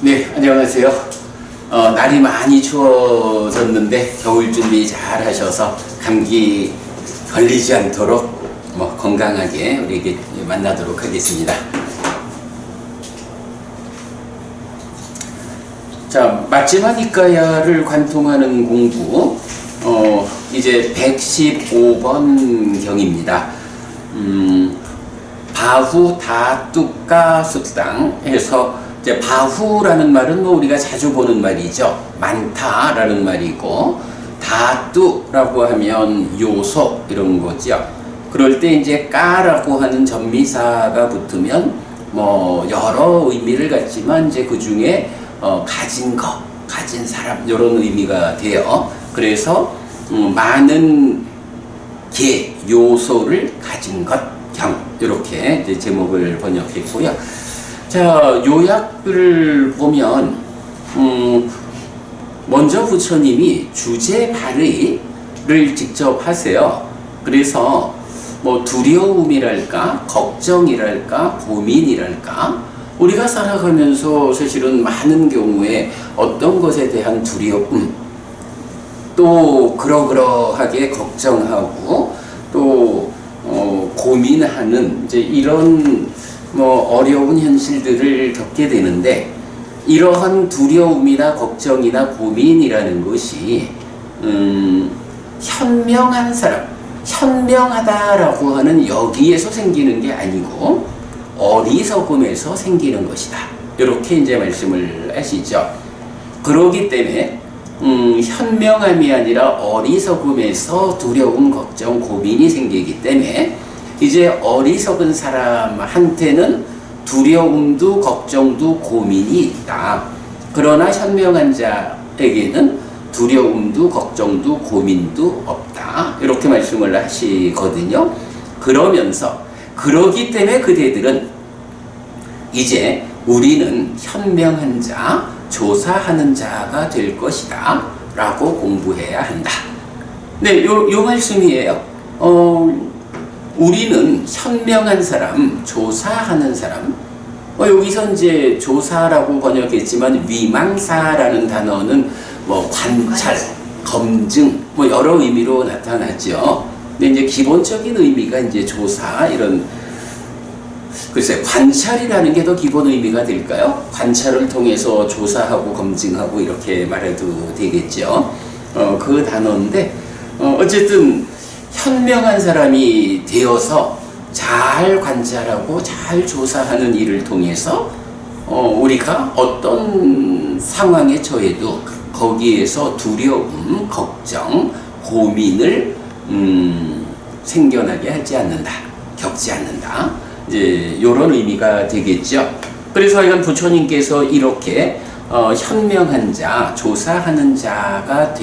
네, 안녕하세요. 날이 많이 추워졌는데 겨울 준비 잘 하셔서 감기 걸리지 않도록 건강하게 우리 이렇게 만나도록 하겠습니다. 자, 마지막 이과야를 관통하는 공부, 이제 115번 경입니다. 바후 다뚜까 수땅 해서 이제 바후라는 말은 우리가 자주 보는 말이죠. 많다라는 말이고, 다뚜라고 하면 요소 이런 거죠. 그럴 때 이제 까라고 하는 전미사가 붙으면 여러 의미를 갖지만 이제 그 중에 가진 것, 가진 사람 이런 의미가 돼요. 그래서 많은 개 요소를 가진 것 경 이렇게 이제 제목을 번역했고요. 자, 요약을 보면 먼저 부처님이 주제 발의를 직접 하세요. 그래서 두려움이랄까, 걱정이랄까, 고민이랄까, 우리가 살아가면서 사실은 많은 경우에 어떤 것에 대한 두려움, 또 그러그러하게 걱정하고 또 고민하는 이제 이런 어려운 현실들을 겪게 되는데, 이러한 두려움이나 걱정이나 고민이라는 것이 현명한 사람, 현명하다라고 하는 여기에서 생기는 게 아니고 어리석음에서 생기는 것이다. 이렇게 이제 말씀을 하시죠. 그러기 때문에 현명함이 아니라 어리석음에서 두려움, 걱정, 고민이 생기기 때문에 이제 어리석은 사람한테는 두려움도 걱정도 고민이 있다. 그러나 현명한 자에게는 두려움도 걱정도 고민도 없다. 이렇게 말씀을 하시거든요. 그러면서 그러기 때문에 그대들은 이제 우리는 현명한 자, 조사하는 자가 될 것이다 라고 공부해야 한다. 네, 요 말씀이에요. 우리는 현명한 사람, 조사하는 사람, 여기서 이제 조사라고 번역했지만 위망사라는 단어는 관찰, 검증, 여러 의미로 나타났죠. 근데 이제 기본적인 의미가 이제 조사, 이런, 글쎄, 관찰이라는 게 더 기본 의미가 될까요? 관찰을 통해서 조사하고 검증하고 이렇게 말해도 되겠죠. 그 단어인데, 어쨌든, 현명한 사람이 되어서 잘 관찰하고 잘 조사하는 일을 통해서 우리가 어떤 상황에 처해도 거기에서 두려움, 걱정, 고민을 생겨나게 하지 않는다, 겪지 않는다. 이제 이런 의미가 되겠죠. 그래서 하여간 부처님께서 이렇게 현명한 자, 조사하는 자가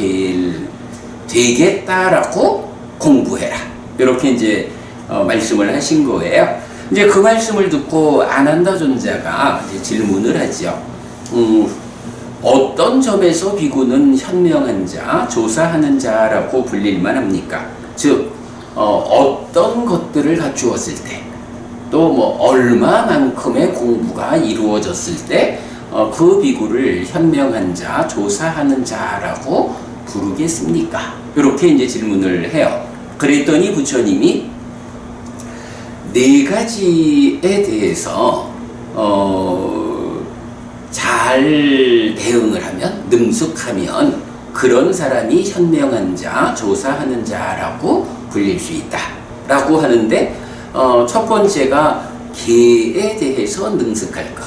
되겠다라고 공부해라. 이렇게 이제 말씀을 하신 거예요. 이제 그 말씀을 듣고 아난다 존자가 이제 질문을 하죠. 어떤 점에서 비구는 현명한 자, 조사하는 자라고 불릴만 합니까? 즉, 어떤 것들을 갖추었을 때, 또 얼마만큼의 공부가 이루어졌을 때, 그 비구를 현명한 자, 조사하는 자라고 부르겠습니까? 이렇게 이제 질문을 해요. 그랬더니 부처님이 네 가지에 대해서 잘 대응을 하면, 능숙하면 그런 사람이 현명한 자, 조사하는 자라고 불릴 수 있다 라고 하는데, 첫 번째가 계에 대해서 능숙할 것,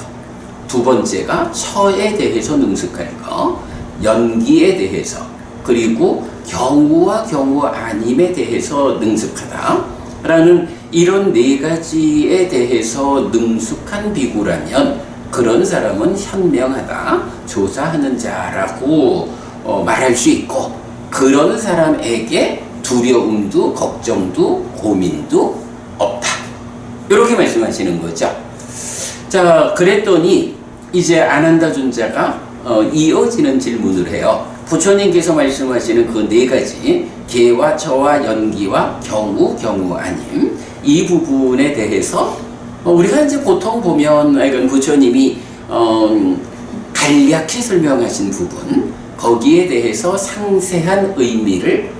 두 번째가 처에 대해서 능숙할 것, 연기에 대해서, 그리고 경우와 경우 아님에 대해서 능숙하다 라는 이런 네 가지에 대해서 능숙한 비구라면 그런 사람은 현명하다, 조사하는 자라고 말할 수 있고, 그런 사람에게 두려움도 걱정도 고민도 없다. 이렇게 말씀하시는 거죠. 자, 그랬더니 이제 아난다 존자가 이어지는 질문을 해요. 부처님께서 말씀하시는 그 네 가지, 계와 처와 연기와 경우, 경우 아님, 이 부분에 대해서 우리가 이제 보통 보면 부처님이 간략히 설명하신 부분, 거기에 대해서 상세한 의미를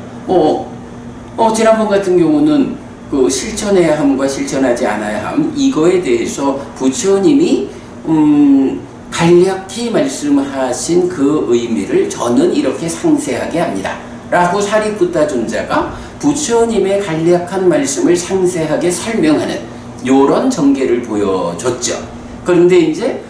지난번 같은 경우는 그 실천해야 함과 실천하지 않아야 함, 이거에 대해서 부처님이 간략히 말씀하신 그 의미를 저는 이렇게 상세하게 합니다 라고 사리푸타 존자가 부처님의 간략한 말씀을 상세하게 설명하는 요런 전개를 보여줬죠. 그런데 이제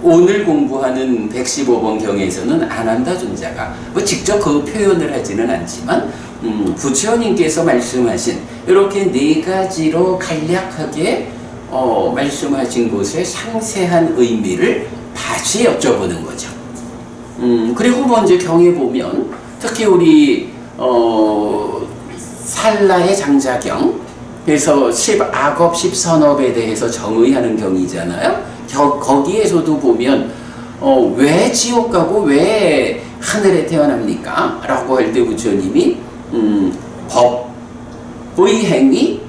오늘 공부하는 115번 경에서는 아난다 존자가 직접 그 표현을 하지는 않지만 부처님께서 말씀하신 이렇게 네 가지로 간략하게 말씀하신 것의 상세한 의미를 다시 여쭤보는 거죠. 그리고 먼저 경에 보면 특히 우리 살라의 장자경, 그래서 악업 10선업에 대해서 정의하는 경이잖아요. 거기에서도 보면 왜 지옥 가고 왜 하늘에 태어납니까? 라고 할 때 부처님이 법의 행위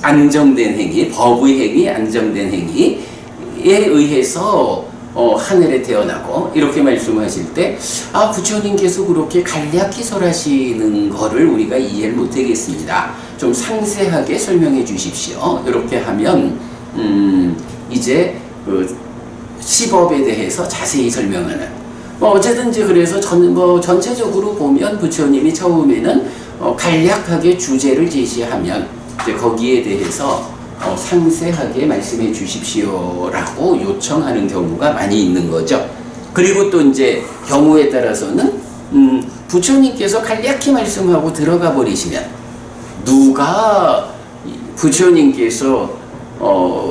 안정된 행위, 법의 행위, 안정된 행위에 의해서 하늘에 태어나고 이렇게 말씀하실 때 부처님께서 그렇게 간략히 설하시는 거를 우리가 이해를 못하겠습니다. 좀 상세하게 설명해 주십시오. 이렇게 하면 이제 그 시법에 대해서 자세히 설명하는 어쨌든 이제 그래서 전체적으로 보면 부처님이 처음에는 간략하게 주제를 제시하면 이제 거기에 대해서 상세하게 말씀해 주십시오라고 요청하는 경우가 많이 있는 거죠. 그리고 또 이제 경우에 따라서는 부처님께서 간략히 말씀하고 들어가 버리시면 누가 부처님께서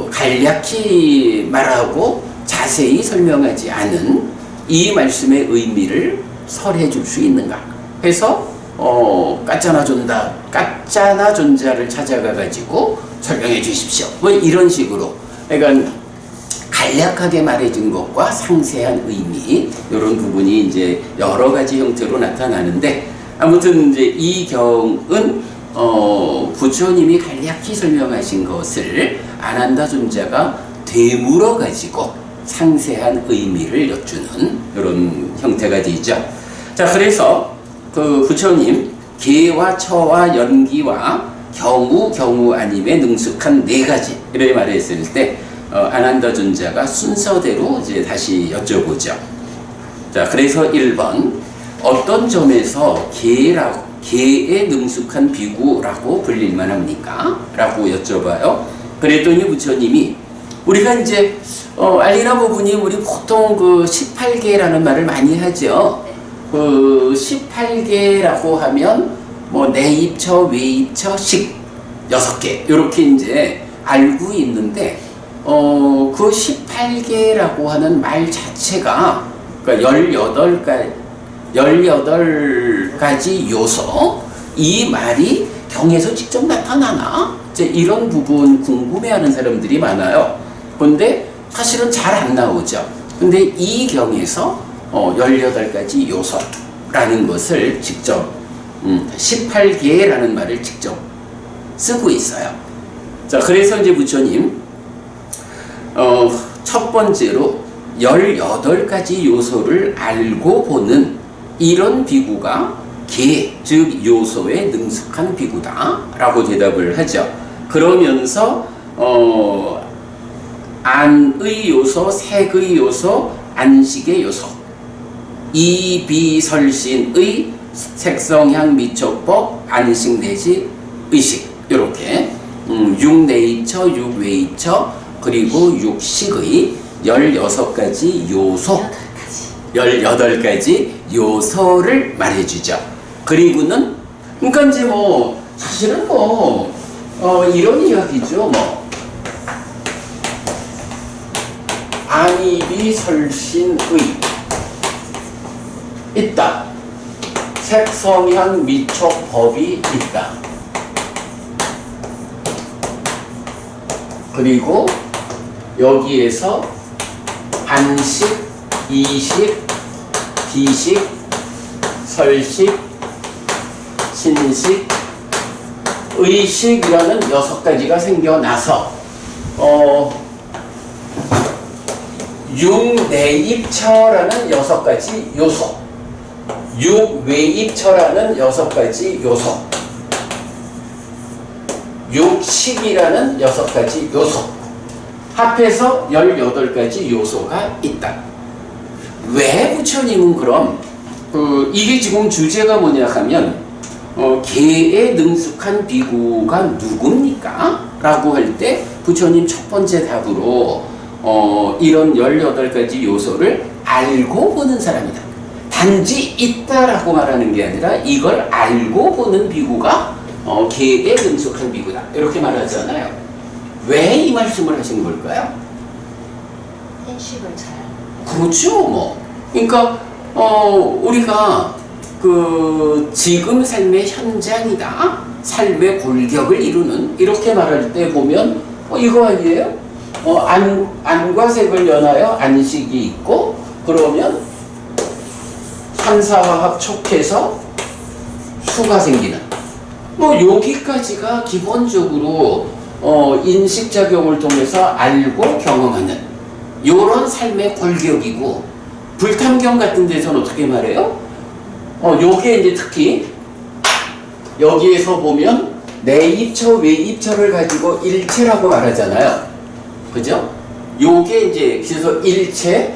간략히 말하고 자세히 설명하지 않은 이 말씀의 의미를 설해 줄 수 있는가 해서 까짜나 존자를 찾아가 가지고 설명해 주십시오. 뭐 이런 식으로. 그러니까 간략하게 말해준 것과 상세한 의미, 이런 부분이 이제 여러 가지 형태로 나타나는데, 아무튼 이제 이 경은 부처님이 간략히 설명하신 것을 아난다 존자가 되물어 가지고 상세한 의미를 여쭈는 이런 형태가 되죠. 자, 그래서 그 부처님 계와 처와 연기와 경우 아님에 능숙한 네 가지 이렇게 말했을 때 아난다 존자가 순서대로 이제 다시 여쭤보죠. 자, 그래서 1번 어떤 점에서 계에 능숙한 비구라고 불릴만 합니까? 라고 여쭤봐요. 그랬더니 부처님이 우리가 이제 알리나 부분이 우리 보통 그 18계라는 말을 많이 하죠. 그 18계라고 하면 뭐 내입처, 외입처, 식 6개 이렇게 이제 알고 있는데 그 18계라고 하는 말 자체가 그러니까 18가지 요소, 이 말이 경에서 직접 나타나나? 이제 이런 부분 궁금해하는 사람들이 많아요. 근데 사실은 잘 안 나오죠. 근데 이 경에서 18가지 요소라는 것을 직접 18계라는 말을 직접 쓰고 있어요. 자, 그래서 이제 부처님 첫 번째로 18가지 요소를 알고 보는 이런 비구가 계, 즉 요소에 능숙한 비구다 라고 대답을 하죠. 그러면서 안의 요소, 색의 요소, 안식의 요소, 이비설신의 색성향 미촉법, 안식 내지 의식, 이렇게 6내이처, 6외이처, 그리고 6식의 16가지 요소, 18가지 요소를 말해주죠. 그리고는 그러니까 이제 뭐 사실은 뭐 이런 이야기죠. 뭐 안이비설신의 있다. 색성향 미촉법이 있다. 그리고 여기에서 안식, 이식, 비식, 설식, 신식, 의식이라는 6가지가 생겨나서 육내입처라는 6가지 요소, 육외입처라는 6가지 요소, 육식이라는 6가지 요소, 합해서 18가지 요소가 있다. 왜 부처님은 그럼 이게 지금 주제가 뭐냐 하면 개에 능숙한 비구가 누굽니까? 라고 할 때 부처님 첫 번째 답으로 이런 18가지 요소를 알고 보는 사람이다. 단지 있다라고 말하는 게 아니라 이걸 알고 보는 비구가 개에 능숙한 비구다. 이렇게 말하잖아요. 왜 이 말씀을 하신 걸까요? 인식을 잘. 그렇죠, 뭐. 그러니까 우리가 지금 삶의 현장이다, 삶의 골격을 이루는, 이렇게 말할 때 보면 이거 아니에요? 안과 색을 연하여 안식이 있고, 그러면 산사화합 촉해서 수가 생기는, 여기까지가 기본적으로 인식작용을 통해서 알고 경험하는 요런 삶의 골격이고, 불탐경 같은 데서는 어떻게 말해요? 요게 이제 특히 여기에서 보면 내입처, 외입처를 가지고 일체라고 말하잖아요. 그죠? 요게 이제 그래서 일체는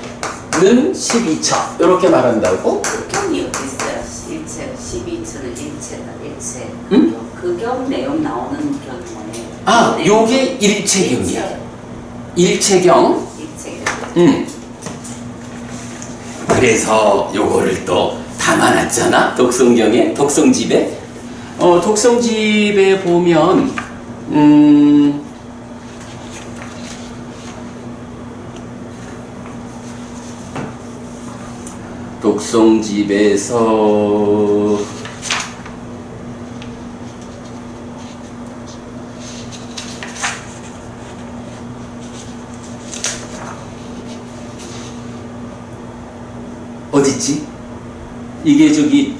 12처 이렇게 말한다고. 극경이 어디 있어요? 일체, 12처는 일체다. 일체. 응? 극경 내용 나오는 경우 뭐예요? 요게 일체경이야. 일체경. 일체경. 그래서 요거를 또 담아놨잖아. 독성경에, 독성집에. 독성집에 보면 독성집에서 어딨지? 이게 저기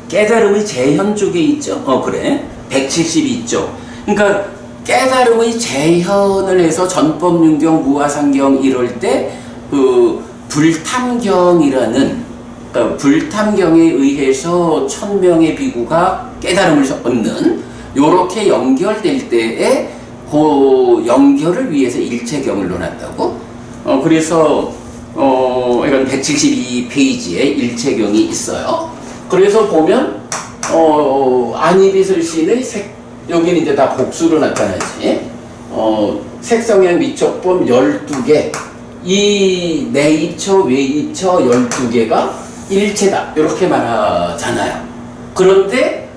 깨달음의 재현 쪽에 있죠? 그래. 172쪽. 그러니까 깨달음의 재현을 해서 전법윤경, 무아상경 이럴 때 불탐경이라는, 그러니까 불탐경에 의해서 1000명의 비구가 깨달음을 얻는, 요렇게 연결될 때에 그 연결을 위해서 일체경을 논한다고. 그래서 이건 172페이지에 일체경이 있어요. 그래서 보면 안이비설신의 여기는 이제 다 복수로 나타나지. 색성향 미촉법 12개, 이 내입처, 외입처 12개가 일체다 이렇게 말하잖아요. 그런데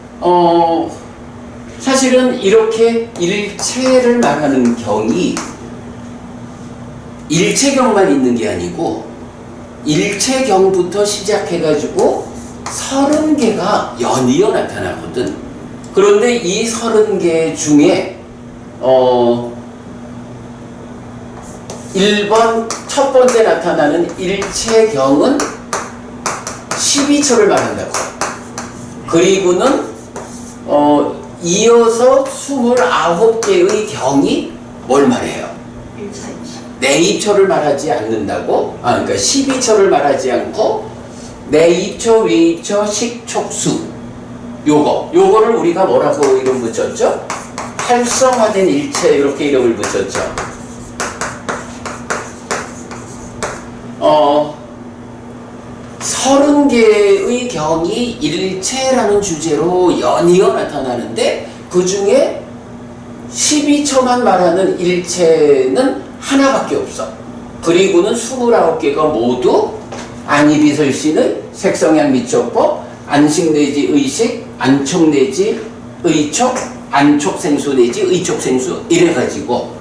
사실은 이렇게 일체를 말하는 경이 일체경만 있는 게 아니고 일체경부터 시작해가지고 30개가 연이어 나타나거든. 그런데 이 30개 중에 1번 첫 번째 나타나는 일체경은 12처를 말한다고. 그리고는 이어서 29개의 경이 뭘 말해요? 내입처를 말하지 않는다고? 그러니까 12처를 말하지 않고 내입처, 외입처, 식촉수, 요거를 우리가 뭐라고 이름 붙였죠? 활성화된 일체 이렇게 이름을 붙였죠. 30개의 경이 일체라는 주제로 연이어 나타나는데 그 중에 12처만 말하는 일체는 하나밖에 없어. 그리고는 29개가 모두 안이비설신의 색성향 미촉법, 안식 내지 의식, 안촉 내지 의촉, 안촉생수 내지 의촉생수 이래가지고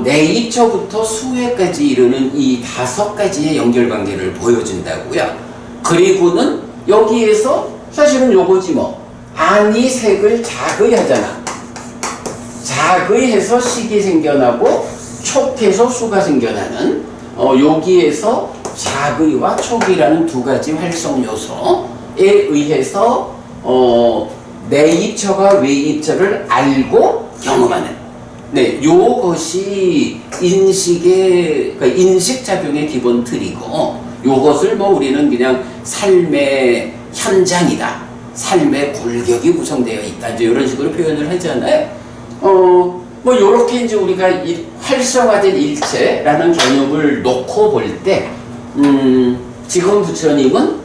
내입처부터 수회까지 이르는 이 5가지의 연결관계를 보여준다고요. 그리고는 여기에서 사실은 요거지 뭐. 안이 색을 자의하잖아. 자의해서 식이 생겨나고 촉해서 수가 생겨나는 여기에서 자의와 촉이라는 2가지 활성 요소에 의해서 내입처가 외입처를 알고 경험하는. 네, 요것이 인식의, 그러니까 인식작용의 기본 틀이고, 요것을 뭐 우리는 그냥 삶의 현장이다, 삶의 골격이 구성되어 있다, 이제 이런 식으로 표현을 하잖아요. 뭐 요렇게 이제 우리가 활성화된 일체라는 개념을 놓고 볼 때, 지금 부처님은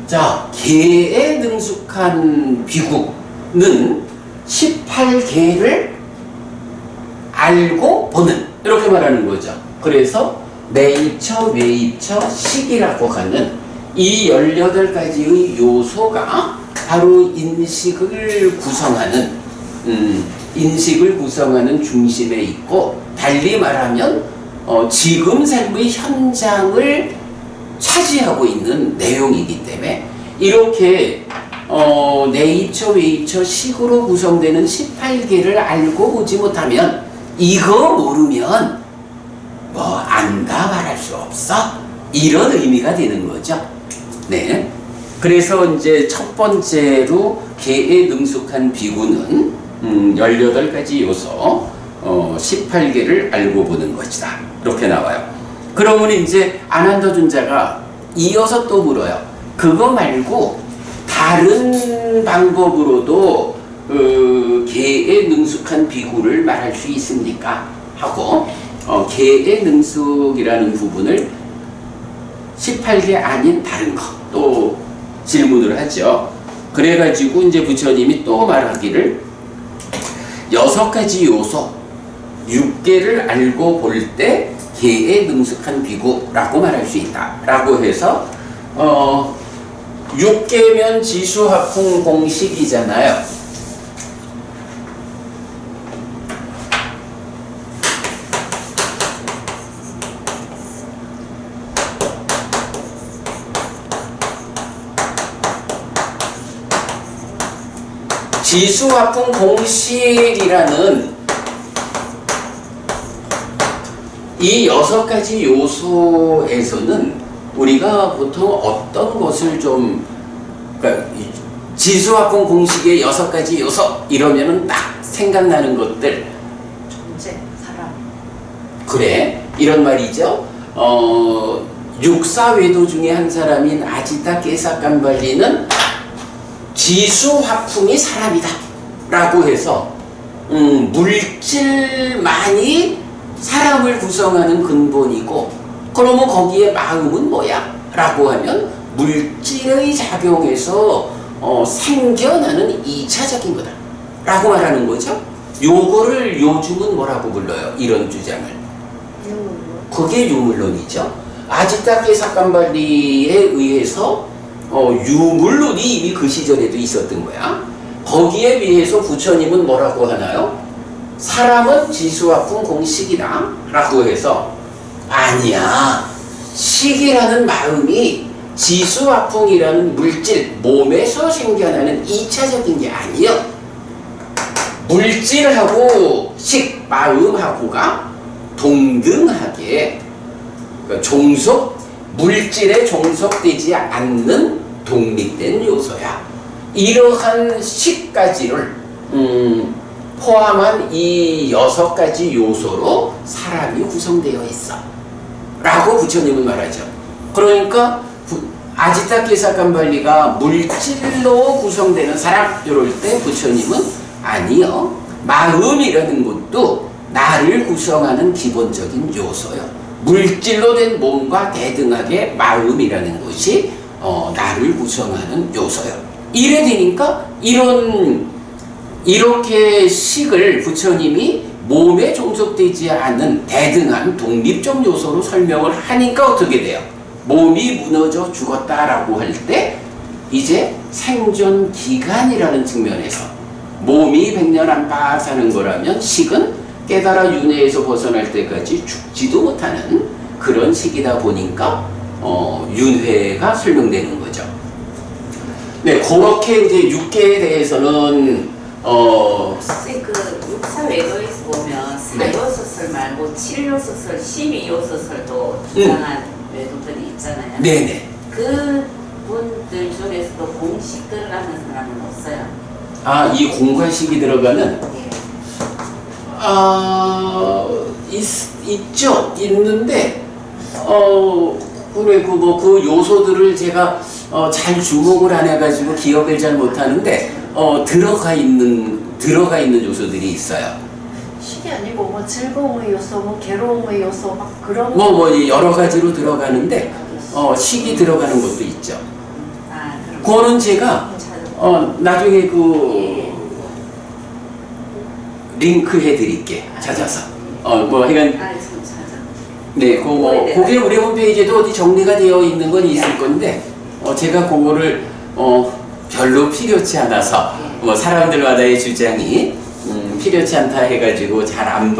자, 개에 능숙한 비구는 18개를 알고 보는, 이렇게 말하는 거죠. 그래서 내입처, 외입처, 식이라고 하는 이 18가지의 요소가 바로 인식을 구성하는 중심에 있고, 달리 말하면 지금 삶의 현장을 차지하고 있는 내용이기 때문에, 이렇게 내입처, 외입처, 식으로 구성되는 18개를 알고 보지 못하면, 이거 모르면 뭐 안다 말할 수 없어, 이런 의미가 되는 거죠. 네. 그래서 이제 첫 번째로 개에 능숙한 비구는 18가지 요소 18개를 알고 보는 것이다, 이렇게 나와요. 그러면 이제 아난다 존자가 이어서 또 물어요. 그거 말고 다른 방법으로도 개에 능숙한 비구를 말할 수 있습니까? 하고 개의 능숙이라는 부분을 18개 아닌 다른 거 또 질문을 하죠. 그래가지고 이제 부처님이 또 말하기를 6가지 요소 6개를 알고 볼 때 개에 능숙한 비구라고 말할 수 있다 라고 해서 6개면 지수합풍 공식이잖아요. 지수합풍 공식이라는 이 6가지 요소에서는 우리가 보통 어떤 것을 좀, 그러니까 지수합풍 공식의 6가지 요소 이러면은 딱 생각나는 것들, 존재, 사람. 그래, 이런 말이죠. 육사외도 중에 한 사람인 아지타 깨사깐발리는 지수화풍이 사람이다 라고 해서 물질만이 사람을 구성하는 근본이고, 그러면 거기에 마음은 뭐야? 라고 하면 물질의 작용에서 생겨나는 2차적인 거다 라고 말하는 거죠. 요거를 요즘은 뭐라고 불러요? 이런 주장을. 그게 유물론이죠. 아지타 깨사깐발리에 의해서 유물론이 이미 그 시절에도 있었던 거야. 거기에 비해서 부처님은 뭐라고 하나요? 사람은 지수화풍 공식이다 라고 해서, 아니야, 식이라는 마음이 지수화풍이라는 물질, 몸에서 생겨나는 2차적인 게 아니야. 물질하고 식, 마음하고가 동등하게, 그러니까 물질에 종속되지 않는 독립된 요소야. 이러한 10가지를 포함한 이 6가지 요소로 사람이 구성되어 있어 라고 부처님은 말하죠. 그러니까 아지타 깨사깐발리가 물질로 구성되는 사람, 이럴 때 부처님은 아니요, 마음이라는 것도 나를 구성하는 기본적인 요소요. 물질로 된 몸과 대등하게 마음이라는 것이 나를 구성하는 요소요. 이래 되니까 이렇게 식을 부처님이 몸에 종속되지 않은 대등한 독립적 요소로 설명을 하니까 어떻게 돼요? 몸이 무너져 죽었다라고 할 때 이제 생존 기간이라는 측면에서 몸이 100년 안팎 사는 거라면 식은 깨달아 윤회에서 벗어날 때까지 죽지도 못하는 그런 시기다 보니까 윤회가 설명되는 거죠. 네, 그렇게 이제 6개에 대해서는 선생님, 그 육사외도에서 보면 사요소설 말고 7요소설, 12요소설도 주장한 외도들이 있잖아요. 네네. 그 분들 중에서도 공식들을 하는 사람은 없어요. 아, 이 공과식이 들어가는 예. 있죠. 있는데 그래 그 요소들을 제가 잘 주목을 안 해가지고 기억을 잘 못하는데 들어가 있는 요소들이 있어요. 식이 아니고 뭐 즐거움의 요소, 뭐 괴로움의 요소 막 그런 뭐 여러 가지로 들어가는데 식이 들어가는 것도 있죠. 아, 그럼. 그거는 제가 나중에 예. 링크 해드릴게 찾아서. 뭐 하여간 아, 좀 찾아. 네, 그게 우리 홈페이지에도 어디 정리가 되어 있는 건 있을 건데 제가 그거를 별로 필요치 않아서 뭐 사람들마다의 주장이 필요치 않다 해가지고 잘 안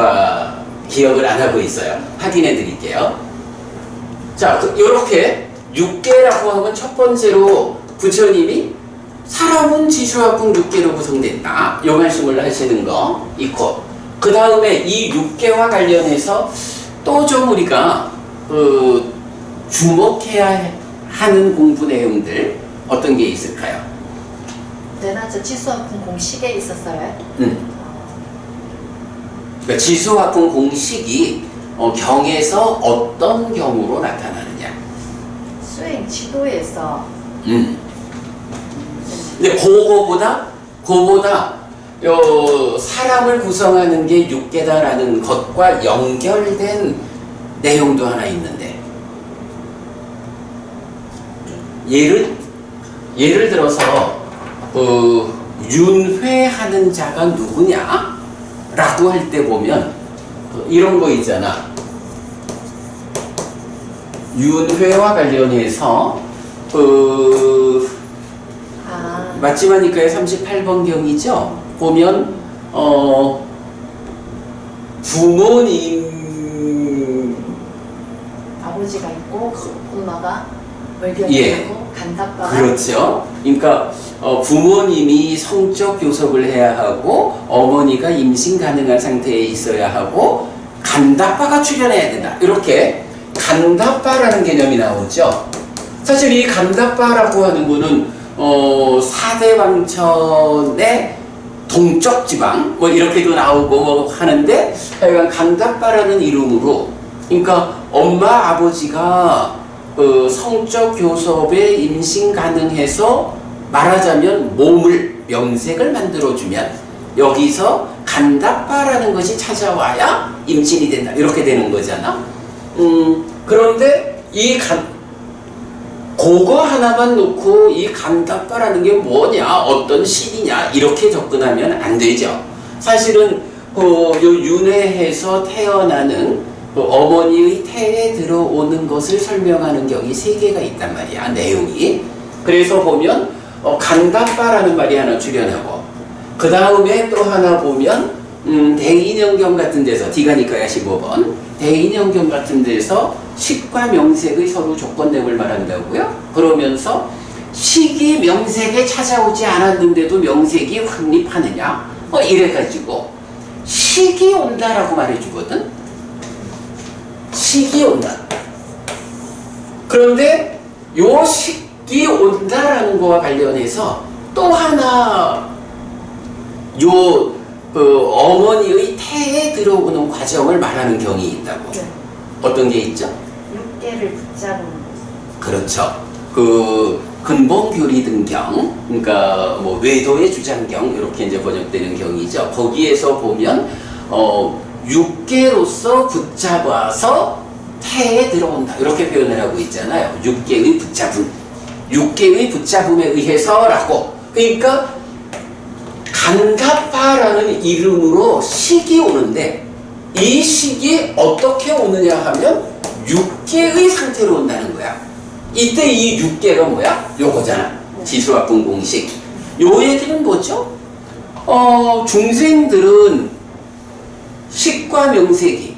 기억을 안 하고 있어요. 확인해 드릴게요. 자, 이렇게 6개라고 하면 첫 번째로 부처님이 사람은 지수화풍 6개로 구성된다. 요 말씀을 하시는 거 있고, 그 다음에 이 6개와 관련해서 또 좀 우리가 주목해야 하는 공부 내용들 어떤 게 있을까요? 대낮에 지수화풍 공식에 있었어요. 그러니까 지수화풍 공식이 경에서 어떤 경우로 나타나느냐. 수행 지도에서 근데 그거보다 사람을 구성하는 게 6개다라는 것과 연결된 내용도 하나 있는데, 예를 들어서 윤회하는 자가 누구냐? 라고 할 때 보면 이런 거 있잖아. 윤회와 관련해서 맞지마니까의 38번 경이죠. 보면 부모님 아버지가 있고 엄마가 월경이 예. 있고 간다빠가 그렇죠. 그러니까 부모님이 성적 교섭을 해야 하고 어머니가 임신 가능한 상태에 있어야 하고 간다빠가 출현해야 된다. 이렇게 간다빠라는 개념이 나오죠. 사실 이 간다빠라고 하는 거는 사대왕천의 동쪽 지방 뭐 이렇게도 나오고 뭐 하는데, 하여간 간다빠라는 이름으로, 그러니까 엄마 아버지가 성적 교섭에 임신 가능해서 말하자면 몸을 명색을 만들어주면 여기서 간다빠라는 것이 찾아와야 임신이 된다. 이렇게 되는 거잖아. 그런데 그거 하나만 놓고 이 간다빠라는 게 뭐냐, 어떤 신이냐 이렇게 접근하면 안 되죠. 사실은 요 윤회해서 태어나는 어머니의 태에 들어오는 것을 설명하는 경이 3개가 있단 말이야, 내용이. 그래서 보면 간다빠라는 말이 하나 출현하고, 그 다음에 또 하나 보면 대인연경 같은 데서, 디가니까야 15번 대인연경 같은 데서 식과 명색의 서로 조건됨을 말한다고요. 그러면서 식이 명색에 찾아오지 않았는데도 명색이 확립하느냐, 이래가지고 식이 온다라고 말해주거든. 식이 온다. 그런데 요 식이 온다라는 거와 관련해서 또 하나 어머니의 태에 들어오는 과정을 말하는 경이 있다고. 네. 어떤 게 있죠? 6개를 붙잡은 그렇죠. 근본교리 등경, 그러니까 뭐 외도의 주장경 이렇게 이제 번역되는 경이죠. 거기에서 보면 6개로서 붙잡아서 태에 들어온다 이렇게 표현을 하고 있잖아요. 6개의 붙잡음, 6개의 붙잡음에 의해서라고. 그러니까 간다빠라는 이름으로 식이 오는데, 이 식이 어떻게 오느냐 하면 6개의 상태로 온다는 거야. 이때 이 6개가 뭐야? 요거잖아. 지수화풍 공식. 요 얘기는 뭐죠? 중생들은 식과 명색이,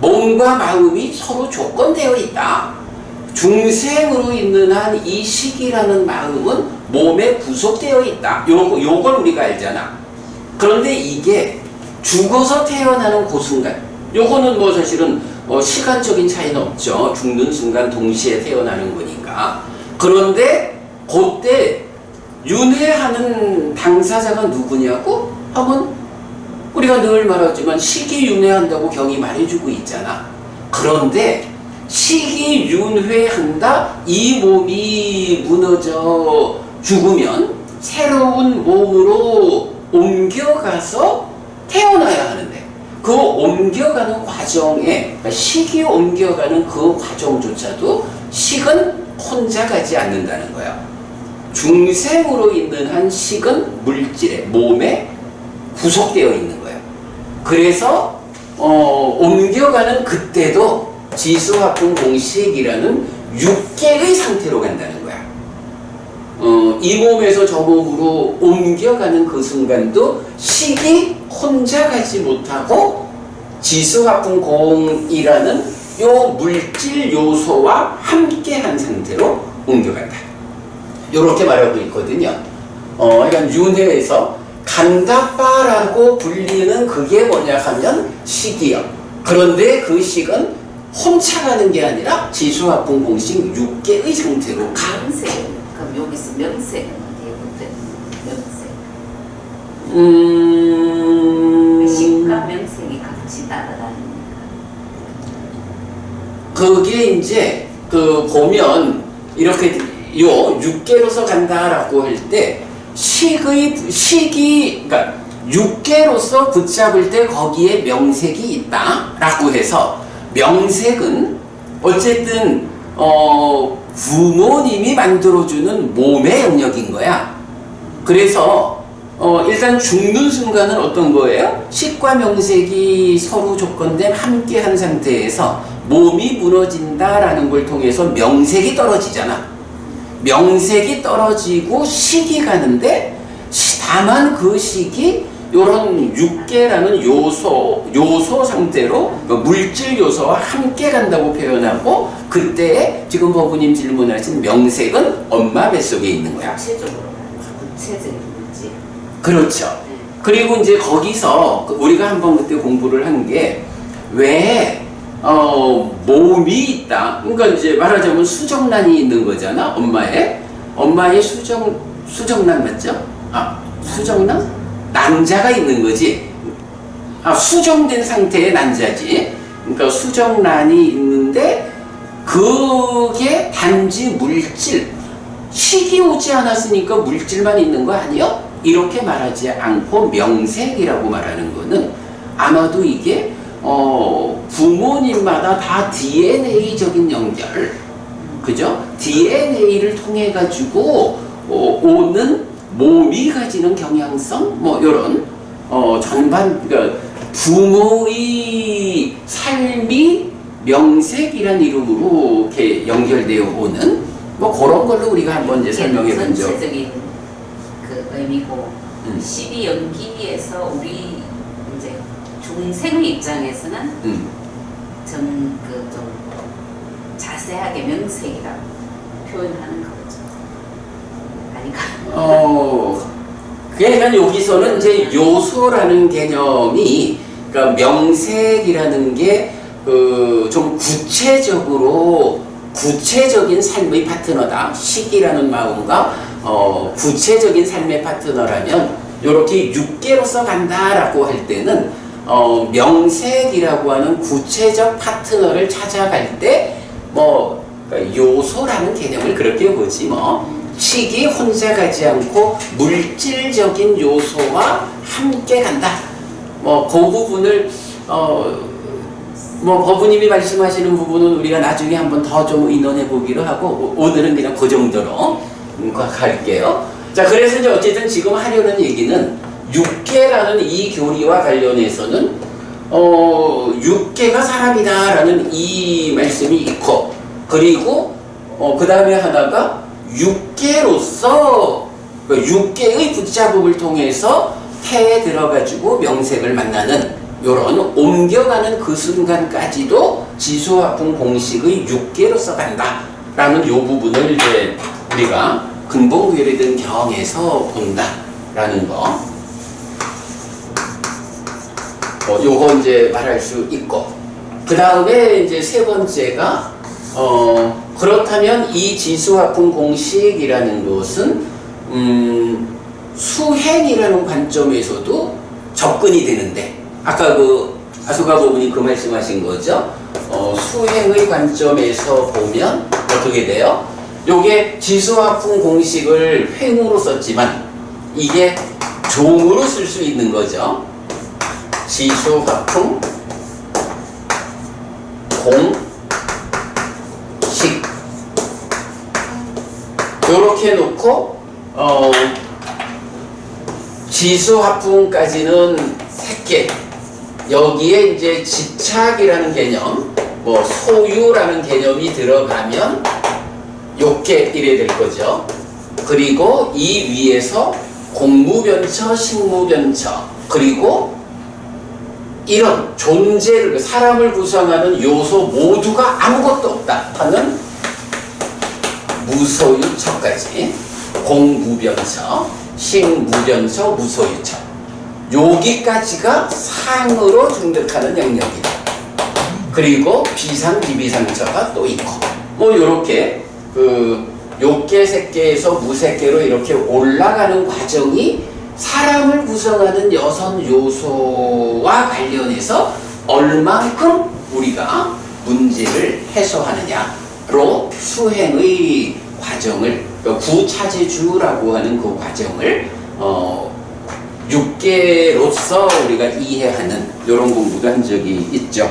몸과 마음이 서로 조건되어 있다. 중생으로 있는 한 이 식이라는 마음은 몸에 구속되어 있다. 요걸 우리가 알잖아. 그런데 이게 죽어서 태어나는 그 순간, 요거는 뭐 사실은 시간적인 차이는 없죠. 죽는 순간 동시에 태어나는 거니까. 그런데 그때 윤회하는 당사자가 누구냐고 하면 우리가 늘 말하지만 식이 윤회한다고 경이 말해주고 있잖아. 그런데 식이 윤회한다, 이 몸이 무너져 죽으면 새로운 몸으로 옮겨가서 태어나야 하는데 그 옮겨가는 과정에, 그러니까 식이 옮겨가는 그 과정조차도 식은 혼자 가지 않는다는 거야. 중생으로 있는 한 식은 물질에, 몸에 구속되어 있는 거예요. 그래서 옮겨가는 그때도 지수화풍 공식이라는 육계의 상태로 간다는 거야. 이 몸에서 저 몸으로 옮겨가는 그 순간도 식이 혼자 가지 못하고 지수화풍 공이라는 요 물질 요소와 함께한 상태로 옮겨간다. 이렇게 말하고 있거든요. 그러니까 윤회에서 간다바라고 불리는 그게 뭐냐 하면 식이요. 그런데 그 식은 훔쳐가는 게 아니라 지수화풍 공식 육계의 상태로 가. 명세. 그럼 여기서 명세는 어디에 붙어요? 명세. 식과 명색이 같이 따라다닙니다. 그게 이제 보면 이렇게 요 육계로서 간다라고 할 때 식이 그러니까 육계로서 붙잡을 때 거기에 명색이 있다라고 해서 명색은 어쨌든 부모님이 만들어주는 몸의 영역인 거야. 그래서 일단 죽는 순간은 어떤 거예요? 식과 명색이 서로 조건된 함께한 상태에서 몸이 무너진다라는 걸 통해서 명색이 떨어지잖아. 명색이 떨어지고 식이 가는데 다만 그 식이 요런 육계라는 요소 상태로 물질 요소와 함께 간다고 표현하고 그때 지금 법부님 질문하신 명색은 엄마 뱃속에 있는 거야. 구체적으로 구체적인 물질. 그렇죠. 그리고 이제 거기서 우리가 한번 그때 공부를 한 게 왜 몸이 있다. 그러니까 이제 말하자면 수정란이 있는 거잖아. 엄마의 수정란 맞죠? 수정란? 난자가 있는 거지. 수정된 상태의 난자지. 그러니까 수정란이 있는데 그게 단지 물질. 식이 오지 않았으니까 물질만 있는 거 아니요? 이렇게 말하지 않고 명색이라고 말하는 거는 아마도 이게 부모님마다 다 DNA적인 연결, 그죠? DNA를 통해 가지고 오는 몸이 가지는 경향성, 뭐 이런 전반 그러니까 부모의 삶이 명색이란 이름으로 이렇게 연결되어 오는 뭐 그런 걸로 우리가 한번 이제 설명해 본 적. 전체적인 그 의미고 12연기에서 우리 이제 중생의 입장에서는 좀 자세하게 명색이라고 표현하는 거죠. 아닌가? 그러니까 여기서는 이제 요소라는 개념이 그러니까 명색이라는 게 좀 구체적인 삶의 파트너다. 식이라는 마음과 구체적인 삶의 파트너라면 이렇게 육계로서 간다라고 할 때는 명색이라고 하는 구체적 파트너를 찾아갈 때 뭐 요소라는 개념을 그렇게 보지 뭐 식이 혼자 가지 않고 물질적인 요소와 함께 간다. 뭐 그 부분을 뭐 법부님이 말씀하시는 부분은 우리가 나중에 한번 더 좀 의논해 보기로 하고 오늘은 그냥 그 정도로 갈게요. 자, 그래서 이제 어쨌든 지금 하려는 얘기는 육계라는 이 교리와 관련해서는 육계가 사람이다라는 이 말씀이 있고 그리고 그 다음에 하나가 육계로서 육계의 붙잡음을 통해서 태에 들어가지고 명색을 만나는 요런 옮겨가는 그 순간까지도 지수화풍 공식의 육계로서 간다라는 요 부분을 이제 우리가 근본교리든 경에서 본다라는 거. 요거 이제 말할 수 있고 그 다음에 이제 세 번째가 그렇다면 이 지수화풍 공식이라는 것은 수행이라는 관점에서도 접근이 되는데, 아까 그 아수가 부분이 그 말씀하신 거죠. 수행의 관점에서 보면 어떻게 돼요? 요게 지수화풍 공식을 횡으로 썼지만 이게 종으로 쓸 수 있는 거죠. 지수화풍 공식 요렇게 놓고 지수화풍까지는 3개, 여기에 이제 집착이라는 개념, 뭐 소유라는 개념이 들어가면 요게 이래 될 거죠. 그리고 이 위에서 공무변처, 식무변처, 그리고 이런 존재를, 사람을 구성하는 요소 모두가 아무것도 없다 하는 무소유처까지, 공무변처, 식무변처, 무소유처, 여기까지가 상으로 등극하는 영역이다. 그리고 비상, 비비상처가 또 있고, 뭐 요렇게 요개 새개에서 무새개로 이렇게 올라가는 과정이 사람을 구성하는 여섯 요소와 관련해서 얼만큼 우리가 문제를 해소하느냐로 수행의 과정을, 구차제주라고 하는 그 과정을 6개로서 우리가 이해하는 이런 공부도 한 적이 있죠.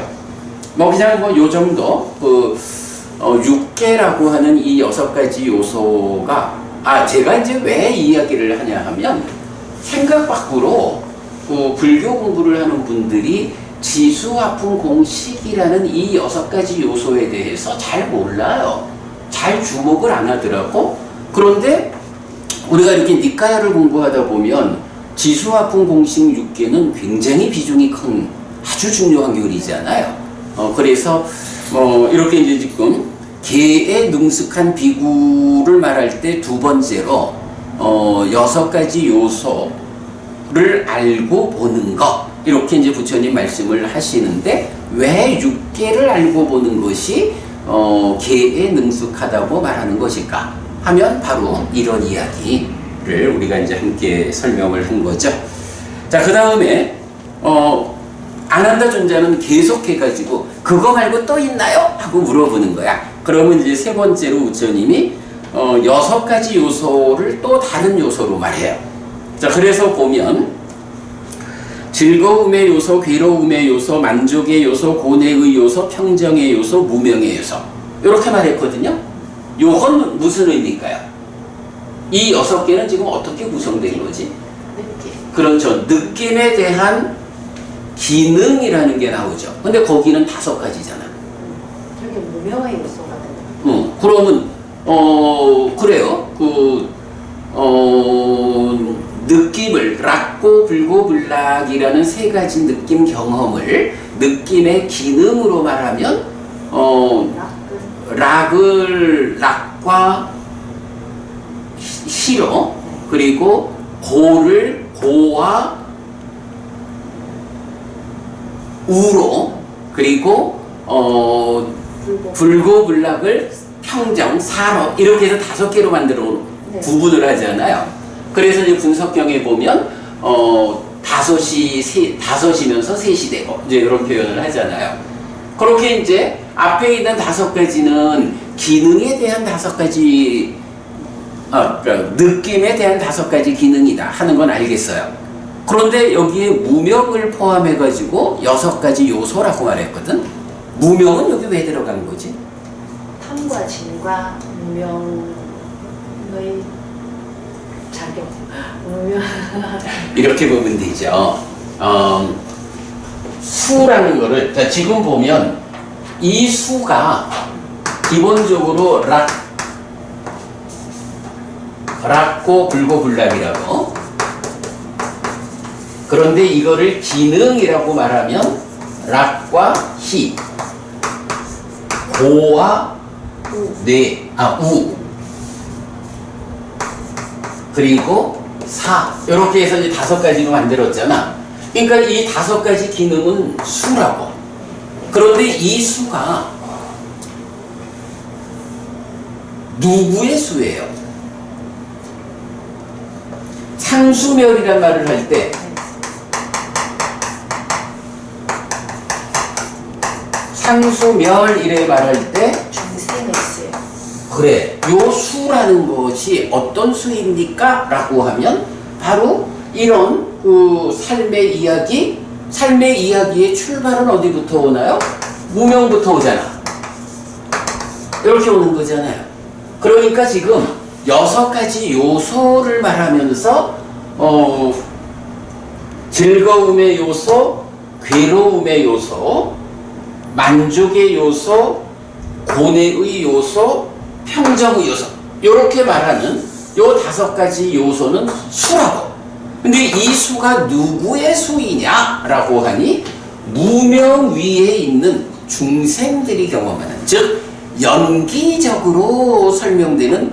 뭐 그냥 뭐 요 정도 6개라고 하는 이 6가지 요소가, 제가 이제 왜 이야기를 하냐 하면 생각 밖으로 불교 공부를 하는 분들이 지수화풍 공식이라는 이 6가지 요소에 대해서 잘 몰라요. 잘 주목을 안 하더라고. 그런데 우리가 이렇게 니까야를 공부하다 보면 지수화풍 공식 6개는 굉장히 비중이 큰 아주 중요한 교리잖아요. 그래서 이렇게 이제 지금 개에 능숙한 비구를 말할 때 두 번째로 6가지 요소를 알고 보는 것, 이렇게 이제 부처님 말씀을 하시는데, 왜 6개를 알고 보는 것이 개에 능숙하다고 말하는 것일까 하면 바로 이런 이야기를 우리가 이제 함께 설명을 한 거죠. 자, 그 다음에 아난다 존자는 계속해가지고 그거 말고 또 있나요? 하고 물어보는 거야. 그러면 이제 세 번째로 부처님이 6가지 요소를 또 다른 요소로 말해요. 자, 그래서 보면 즐거움의 요소, 괴로움의 요소, 만족의 요소, 고뇌의 요소, 평정의 요소, 무명의 요소, 이렇게 말했거든요. 요건 무슨 의미일까요? 이 6개는 지금 어떻게 구성된 거지? 느낌. 그렇죠. 느낌에 대한 기능이라는 게 나오죠. 근데 거기는 5가지잖아. 여기 무명의 요소가 되는. 그러면 그래요. 느낌을 락고 불고 불락이라는 3가지 느낌 경험을 느낌의 기능으로 말하면 락과 시로, 그리고 고를 고와 우로, 그리고 불고불락을 평정, 사로, 이렇게 해서 5개로 만들어 구분을 하잖아요. 그래서 이제 분석경에 보면 5이면서 3이 되고 이제 이런 표현을 하잖아요. 그렇게 이제 앞에 있는 5가지는 기능에 대한 5가지, 그러니까 느낌에 대한 5가지 기능이다 하는 건 알겠어요. 그런데 여기에 무명을 포함해가지고 6가지 요소라고 말했거든. 무명은 여기 왜 들어간 거지? 탐과 진과 무명의 작용. 무명. 이렇게 보면 되죠. 수라는 거를, 자, 지금 보면 이 수가 기본적으로 락고 불고 불락이라고. 그런데 이거를 기능이라고 말하면 락과 희, 고와 우, 그리고 사, 이렇게 해서 이제 5가지로 만들었잖아. 그러니까 이 5가지 기능은 수라고. 그런데 이 수가 누구의 수예요? 상수멸이란 말을 할 때 상수멸 이래 말할 때 중생의 수요. 그래 요 수라는 것이 어떤 수입니까? 라고 하면 바로 이런 그 삶의 이야기의 출발은 어디부터 오나요? 무명부터 오잖아. 이렇게 오는 거잖아요. 그러니까 지금 6가지 요소를 말하면서 즐거움의 요소, 괴로움의 요소, 만족의 요소, 고뇌의 요소, 평정의 요소 이렇게 말하는 요 5가지 요소는 수라고. 근데 이 수가 누구의 수이냐라고 하니 무명 위에 있는 중생들이 경험하는, 즉 연기적으로 설명되는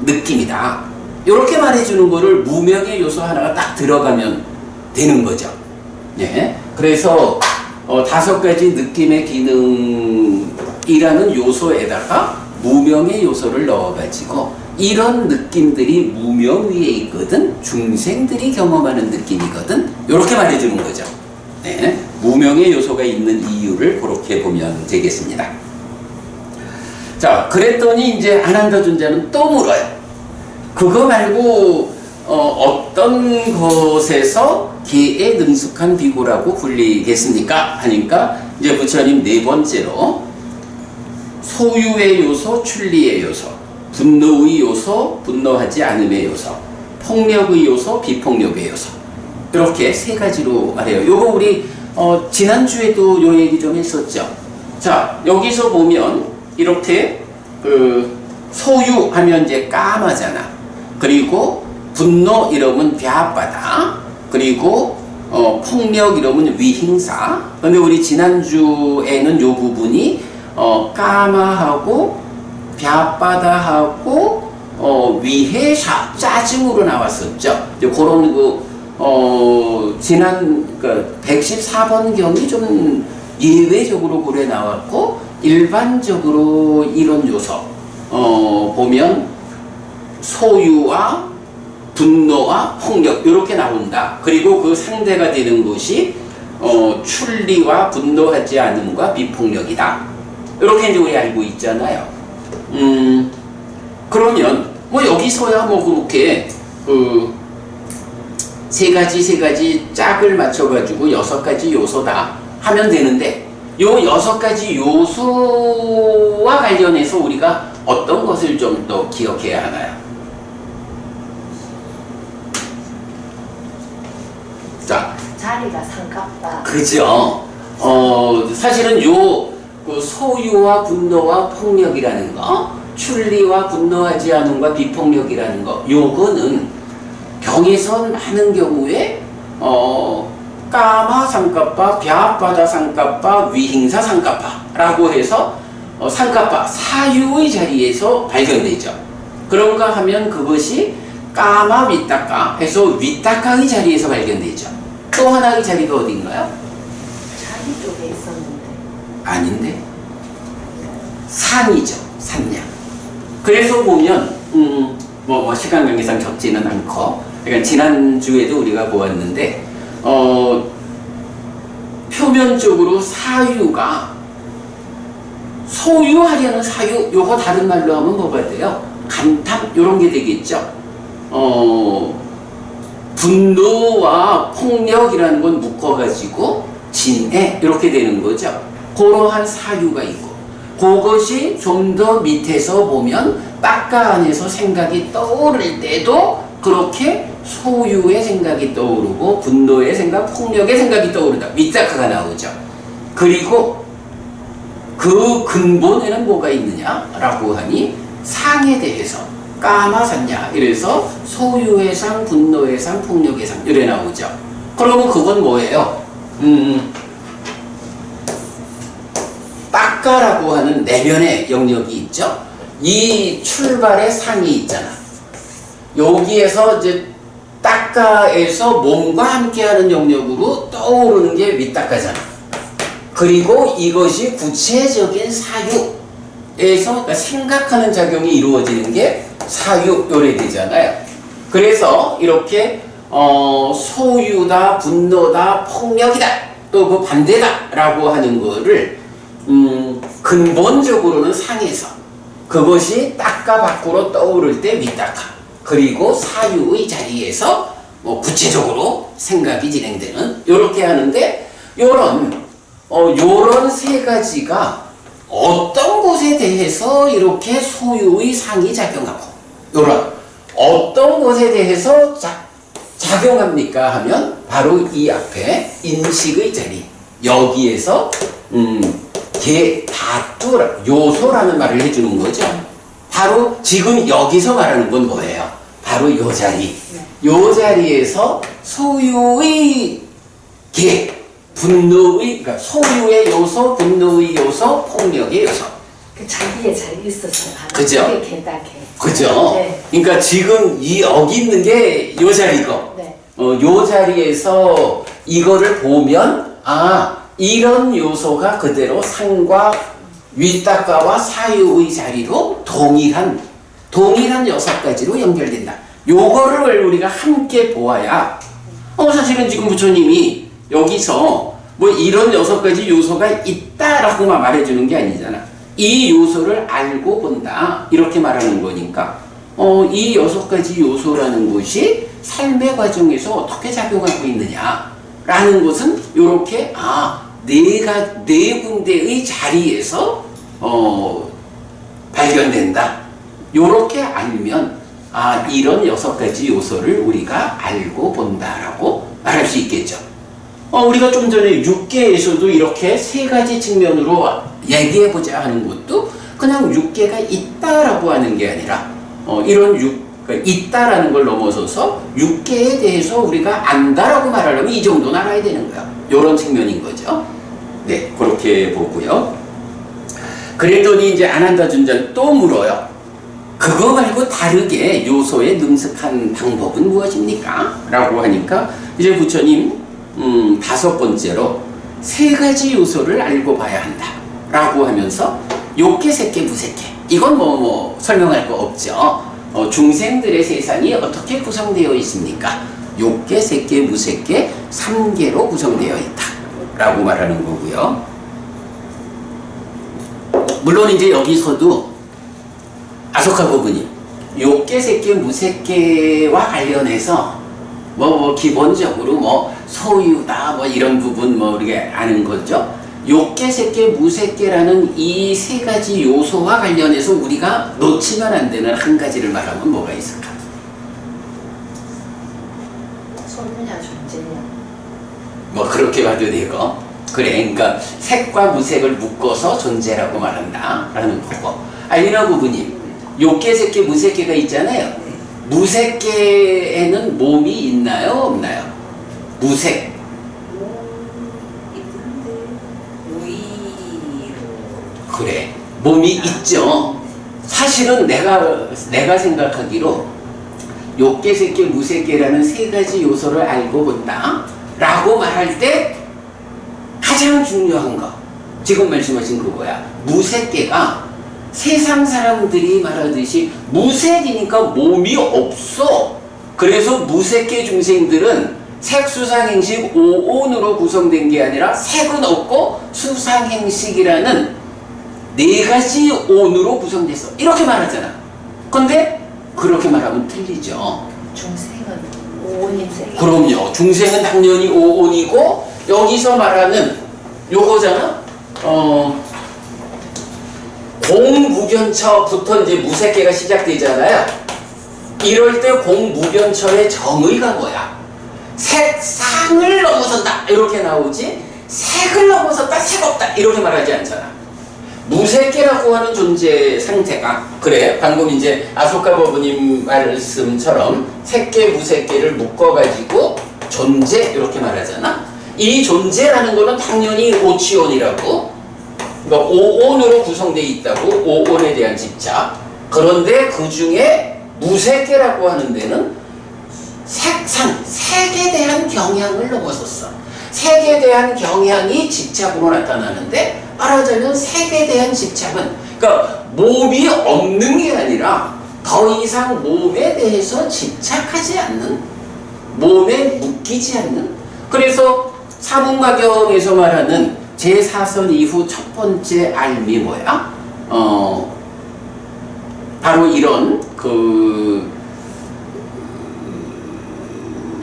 느낌이다. 이렇게 말해주는 거를 무명의 요소 하나가 딱 들어가면 되는 거죠. 예. 그래서 5가지 느낌의 기능이라는 요소에다가 무명의 요소를 넣어가지고 이런 느낌들이 무명 위에 있거든, 중생들이 경험하는 느낌이거든, 이렇게 말해주는 거죠. 네. 무명의 요소가 있는 이유를 그렇게 보면 되겠습니다. 자, 그랬더니 이제 아난다존자는 또 물어요. 그거 말고 어떤 것에서 개에 능숙한 비구라고 불리겠습니까? 하니까 이제 부처님 4번째로 소유의 요소, 출리의 요소, 분노의 요소, 분노하지 않음의 요소, 폭력의 요소, 비폭력의 요소, 이렇게 3가지로 말해요. 요거 우리 지난주에도 요 얘기 좀 했었죠. 자, 여기서 보면 이렇게 소유하면 이제 까마잖아. 그리고 분노 이러면 벼바다. 그리고 폭력 이러면 위행사. 근데 우리 지난주에는 요 부분이 까마하고 벼바다하고 위해사, 짜증으로 나왔었죠. 그런 지난 114번 경이 좀 예외적으로 그래 나왔고, 일반적으로 이런 요소 보면 소유와 분노와 폭력 이렇게 나온다. 그리고 그 상대가 되는 것이 출리와 분노하지 않음과 비폭력이다. 이렇게 이제 우리 알고 있잖아요. 그러면 뭐 여기서야 뭐 그렇게 세 가지 짝을 맞춰가지고 6가지 요소다 하면 되는데, 요 6가지 요소와 관련해서 우리가 어떤 것을 좀 더 기억해야 하나요? 자, 자리가 상갑다. 그죠. 사실은 그 소유와 분노와 폭력이라는 거, 출리와 분노하지 않음과 비폭력이라는 거, 요거는 경에서 많은 경우에 까마 상가파, 벼바다 상가파, 위행사 상가파라고 해서 상가파, 사유의 자리에서 발견되죠. 그런가 하면 그것이 까마 위따까 해서 위따까의 자리에서 발견되죠. 또 하나의 자리가 어딘가요? 자리 쪽에 있었는데. 아닌데 산이죠. 산량. 그래서 보면 뭐 시간 관계상 적지는 않고, 그러니까 지난주에도 우리가 보았는데 표면적으로 사유가 소유하려는 사유, 요거 다른 말로 하면 뭐가 돼요? 간탐 요런 게 되겠죠. 분노와 폭력이라는 건 묶어가지고 진해 이렇게 되는 거죠. 그러한 사유가 있고, 그것이 좀 더 밑에서 보면 딱가 안에서 생각이 떠오를 때도 그렇게 소유의 생각이 떠오르고 분노의 생각, 폭력의 생각이 떠오르다. 밑딱가가 나오죠. 그리고 그 근본에는 뭐가 있느냐라고 하니 상에 대해서 까마샀냐. 이래서 소유의 상, 분노의 상, 폭력의 상 이래 나오죠. 그러면 그건 뭐예요? 딱가라고 하는 내면의 영역이 있죠. 이 출발의 상이 있잖아. 여기에서 이제 딱가에서 몸과 함께하는 영역으로 떠오르는 게 윗딱가잖아. 그리고 이것이 구체적인 사유에서, 그러니까 생각하는 작용이 이루어지는 게 사유 요래 되잖아요. 그래서 이렇게 소유다, 분노다, 폭력이다, 또 그 반대다라고 하는 거를 근본적으로는 상에서 그것이 딱과 밖으로 떠오를 때 위딱하, 그리고 사유의 자리에서 뭐 구체적으로 생각이 진행되는 요렇게 하는데, 요런 세 가지가 어떤 것에 대해서 이렇게 소유의 상이 작용하고, 요런 어떤 것에 대해서 작용합니까 하면 바로 이 앞에 인식의 자리, 여기에서 다투 요소라는 말을 해주는 거죠. 바로 지금 여기서 말하는 건 뭐예요? 바로 요 자리. 요 자리에서 소유의 분노의, 그러니까 소유의 요소, 분노의 요소, 폭력의 요소. 그 자기의 자리에 있어서 하는 그죠? 개다 개. 그죠? 네. 그러니까 지금 여기 있는 게 요 자리고, 네. 요 자리에서 이거를 보면, 이런 요소가 그대로 상과 윗닦아와 사유의 자리로 동일한 6가지로 연결된다. 요거를 우리가 함께 보아야, 사실은 지금 부처님이 여기서 뭐 이런 6가지 요소가 있다라고만 말해주는 게 아니잖아. 이 요소를 알고 본다, 이렇게 말하는 거니까, 이 6가지 요소라는 것이 삶의 과정에서 어떻게 작용하고 있느냐라는 것은 요렇게, 네 군데의 자리에서 발견된다. 요렇게 알면, 이런 6가지 요소를 우리가 알고 본다라고 말할 수 있겠죠. 우리가 좀 전에 육계에서도 이렇게 3가지 측면으로 얘기해보자 하는 것도 그냥 육계가 있다라고 하는 게 아니라, 그러니까 있다라는 걸 넘어서서 육계에 대해서 우리가 안다라고 말하려면 이 정도는 알아야 되는 거야. 요런 측면인 거죠. 네, 그렇게 보고요. 그랬더니 이제 안한다 준자는 또 물어요. 그거 말고 다르게 요소에 능숙한 방법은 무엇입니까? 라고 하니까 이제 부처님 5번째로 3가지 요소를 알고 봐야 한다 라고 하면서 욕계, 색계, 무색계, 이건 뭐 설명할 거 없죠. 중생들의 세상이 어떻게 구성되어 있습니까? 욕계, 색계, 무색계 3개로 구성되어 있다 라고 말하는 거고요. 물론 이제 여기서도 아소카 부부님 욕계, 색계, 무색계와 관련해서 기본적으로 소유다 이런 부분 우리가 아는 거죠. 욕계, 색계, 무색계라는 이 3가지 요소와 관련해서 우리가 놓치면 안 되는 한 가지를 말하면 뭐가 있을까? 소유냐 존재냐. 그렇게 봐도 되고, 그래, 그러니까 색과 무색을 묶어서 존재라고 말한다 라는 거고. 알리나 부부님, 욕계, 색계, 무색계가 있잖아요. 무색계에는 몸이 있나요, 없나요? 무색. 그래, 몸이 있죠. 사실은 내가 생각하기로 욕계, 색계, 무색계라는 3가지 요소를 알고 본다 라고 말할 때 가장 중요한 거, 지금 말씀하신 그거야. 무색계가 세상 사람들이 말하듯이 무색이니까 몸이 없어. 그래서 무색계 중생들은 색, 수상, 행식, 오온으로 구성된 게 아니라 색은 없고 수상, 행식이라는 4가지 온으로 구성됐어, 이렇게 말하잖아. 근데 그렇게 말하면 틀리죠. 중생은 오온인생. 그럼요. 중생은 당연히 오온이고, 여기서 말하는 요거잖아. 공무견처부터 이제 무색계가 시작되잖아요. 이럴 때 공무견처의 정의가 뭐야? 색상을 넘어선다 이렇게 나오지, 색을 넘어섰다, 색 없다 이렇게 말하지 않잖아. 무색계라고 하는 존재 상태가, 그래, 방금 이제 아소카 버부님 말씀처럼 색계, 무색계를 묶어가지고 존재 이렇게 말하잖아. 이 존재라는 거는 당연히 오치온이라고, 그러니까 오온으로 구성되어 있다고, 오온에 대한 집착. 그런데 그 중에 무색계라고 하는 데는 색상, 색에 대한 경향을 넘어섰어. 색에 대한 경향이 집착으로 나타나는데, 말하자면 색에 대한 집착은, 그러니까 몸이 없는 게 아니라 더 이상 몸에 대해서 집착하지 않는 몸에 묶이지 않는. 그래서 사문가경에서 말하는 제4선 이후 첫 번째 알미 뭐야? 바로 이런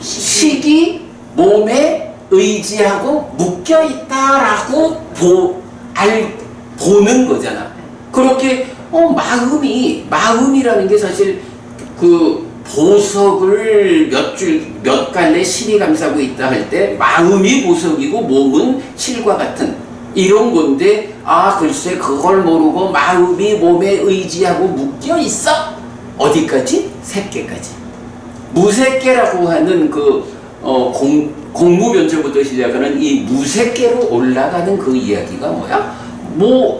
식이 몸에 의지하고 묶여 있다라고 보는 거잖아. 그렇게 마음이라는 게 사실 보석을 몇 갈래 실이 감싸고 있다 할 때 마음이 보석이고 몸은 실과 같은 이런 건데, 글쎄 그걸 모르고 마음이 몸에 의지하고 묶여 있어. 어디까지? 새끼까지. 무새끼라고 하는 공무변조부터 시작하는 이 무새끼로 올라가는 그 이야기가 뭐야?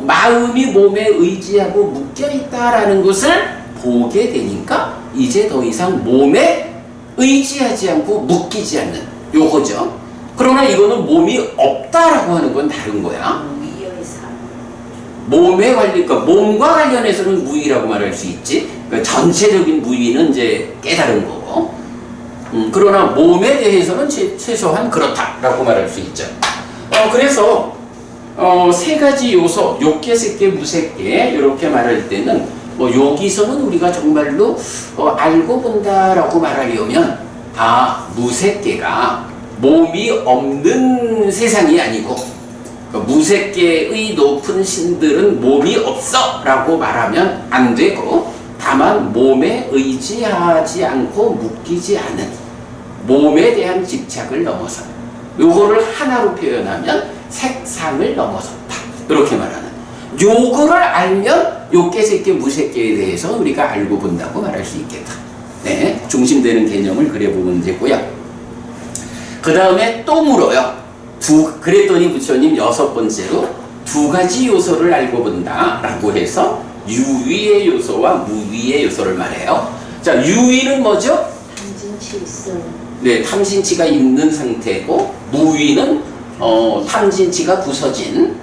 마음이 몸에 의지하고 묶여 있다라는 것을 보게 되니까 이제 더 이상 몸에 의지하지 않고 묶이지 않는 요거죠. 그러나 이거는 몸이 없다라고 하는 건 다른 거야. 그러니까 몸과 관련해서는 무의라고 말할 수 있지. 그러니까 전체적인 무의는 이제 깨달은 거고. 그러나 몸에 대해서는 최소한 그렇다라고 말할 수 있죠. 그래서 세 가지 요소, 욕계, 색계, 무색계 이렇게 말할 때는 여기서는 우리가 정말로 알고 본다라고 말하려면 무색계가 몸이 없는 세상이 아니고 무색계의 높은 신들은 몸이 없어 라고 말하면 안 되고, 다만 몸에 의지하지 않고 묶이지 않은 몸에 대한 집착을 넘어서 요거를 하나로 표현하면 색상을 넘어섰다 이렇게 말하는, 요거를 알면 욕계, 색계, 무색계에 대해서 우리가 알고 본다고 말할 수 있겠다. 네, 중심되는 개념을 그려보면 되고요. 그 다음에 또 물어요. 그랬더니 부처님 6번째로 2가지 요소를 알고 본다 라고 해서 유위의 요소와 무위의 요소를 말해요. 자, 유위는 뭐죠? 탐진치 있음. 네, 탐진치가 있는 상태고, 무위는 탐진치가 부서진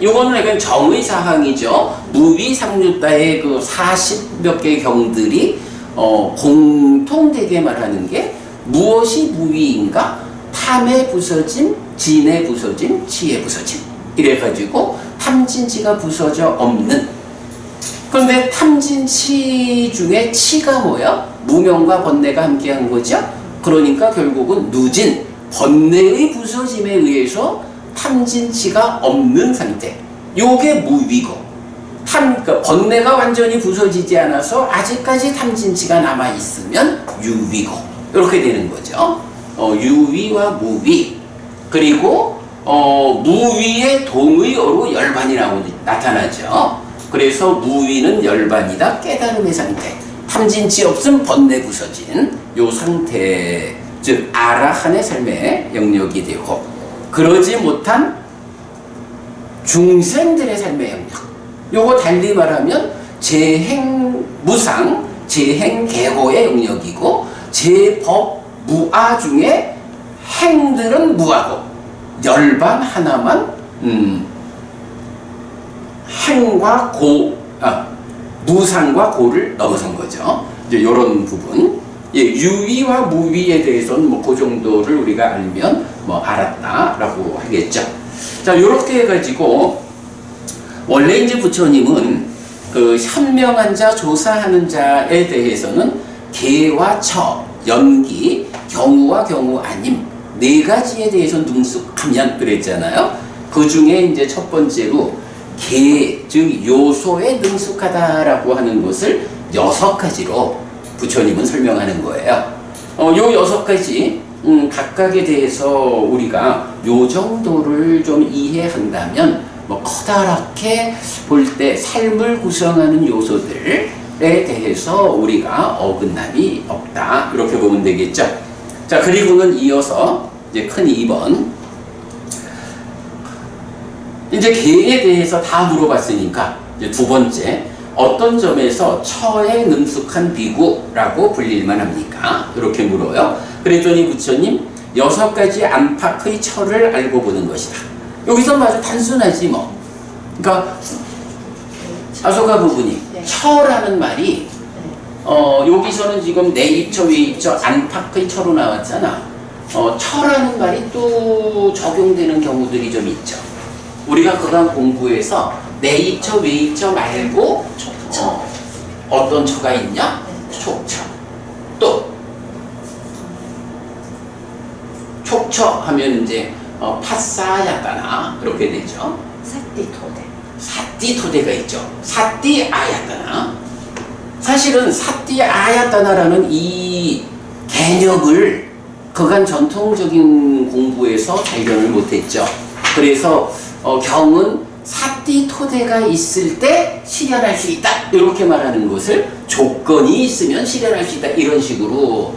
요거는 약간 정의 사항이죠. 무위 삼류다의 40몇 개 경들이 공통되게 말하는 게 무엇이 무위인가? 탐의 부서짐, 진의 부서짐, 치의 부서짐 이래가지고 탐진치가 부서져 없는. 그런데 탐진치 중에 치가 뭐야? 무명과 번뇌가 함께한 거죠. 그러니까 결국은 누진, 번뇌의 부서짐에 의해서 탐진치가 없는 상태, 요게 무위고, 그러니까 번뇌가 완전히 부서지지 않아서 아직까지 탐진치가 남아있으면 유위고 이렇게 되는 거죠. 유위와 무위. 그리고 무위의 동의어로 열반이 나타나죠. 그래서 무위는 열반이다, 깨달음의 상태. 탐진치 없음, 번뇌 부서진 요 상태, 즉 아라한의 삶의 영역이 되고, 그러지 못한 중생들의 삶의 영역, 요거 달리 말하면 재행무상, 재행계호의 영역이고, 제법무아 중에 행들은 무아고 열반 하나만 행과 무상과 고를 넘어선 거죠. 이제 이런 부분. 유위와 무위에 대해서는 그 정도를 우리가 알면 알았다라고 하겠죠. 자, 요렇게 해가지고 원래 이제 부처님은 현명한 자, 조사하는 자에 대해서는 계와 처, 연기, 경우와 경우 아님 4가지에 대해서 능숙하면 그랬잖아요. 그 중에 이제 첫 번째로 계, 즉 요소에 능숙하다라고 하는 것을 6가지로 부처님은 설명하는 거예요. 요 6가지 각각에 대해서 우리가 요 정도를 좀 이해한다면 커다랗게 볼 때 삶을 구성하는 요소들에 대해서 우리가 어긋남이 없다 이렇게 보면 되겠죠. 자, 그리고는 이어서 이제 큰 2번, 이제 계에 대해서 다 물어봤으니까 이제 2번째, 어떤 점에서 처에 능숙한 비구라고 불릴만 합니까? 이렇게 물어요. 그랬더니 부처님 6가지 안팎의 처를 알고 보는 것이다. 여기서 아주 단순하지 뭐. 그러니까 아소가 부분이 처라는 말이 여기서는 지금 내입처, 외입처, 안팎의 처로 나왔잖아. 처라는 말이 또 적용되는 경우들이 좀 있죠. 우리가 그간 공부에서 내입처, 외입처 말고 촉처. 어떤 처가 있냐? 촉처. 또 촉처 하면 이제 파싸야따나 그렇게 되죠. 사띠토데. 사띠토데가 있죠. 사띠아야따나. 사실은 사띠아야따나라는 이 개념을 그간 전통적인 공부에서 발견을 못했죠. 그래서 경은 사띠토데가 있을 때 실현할 수 있다 이렇게 말하는 것을 조건이 있으면 실현할 수 있다 이런 식으로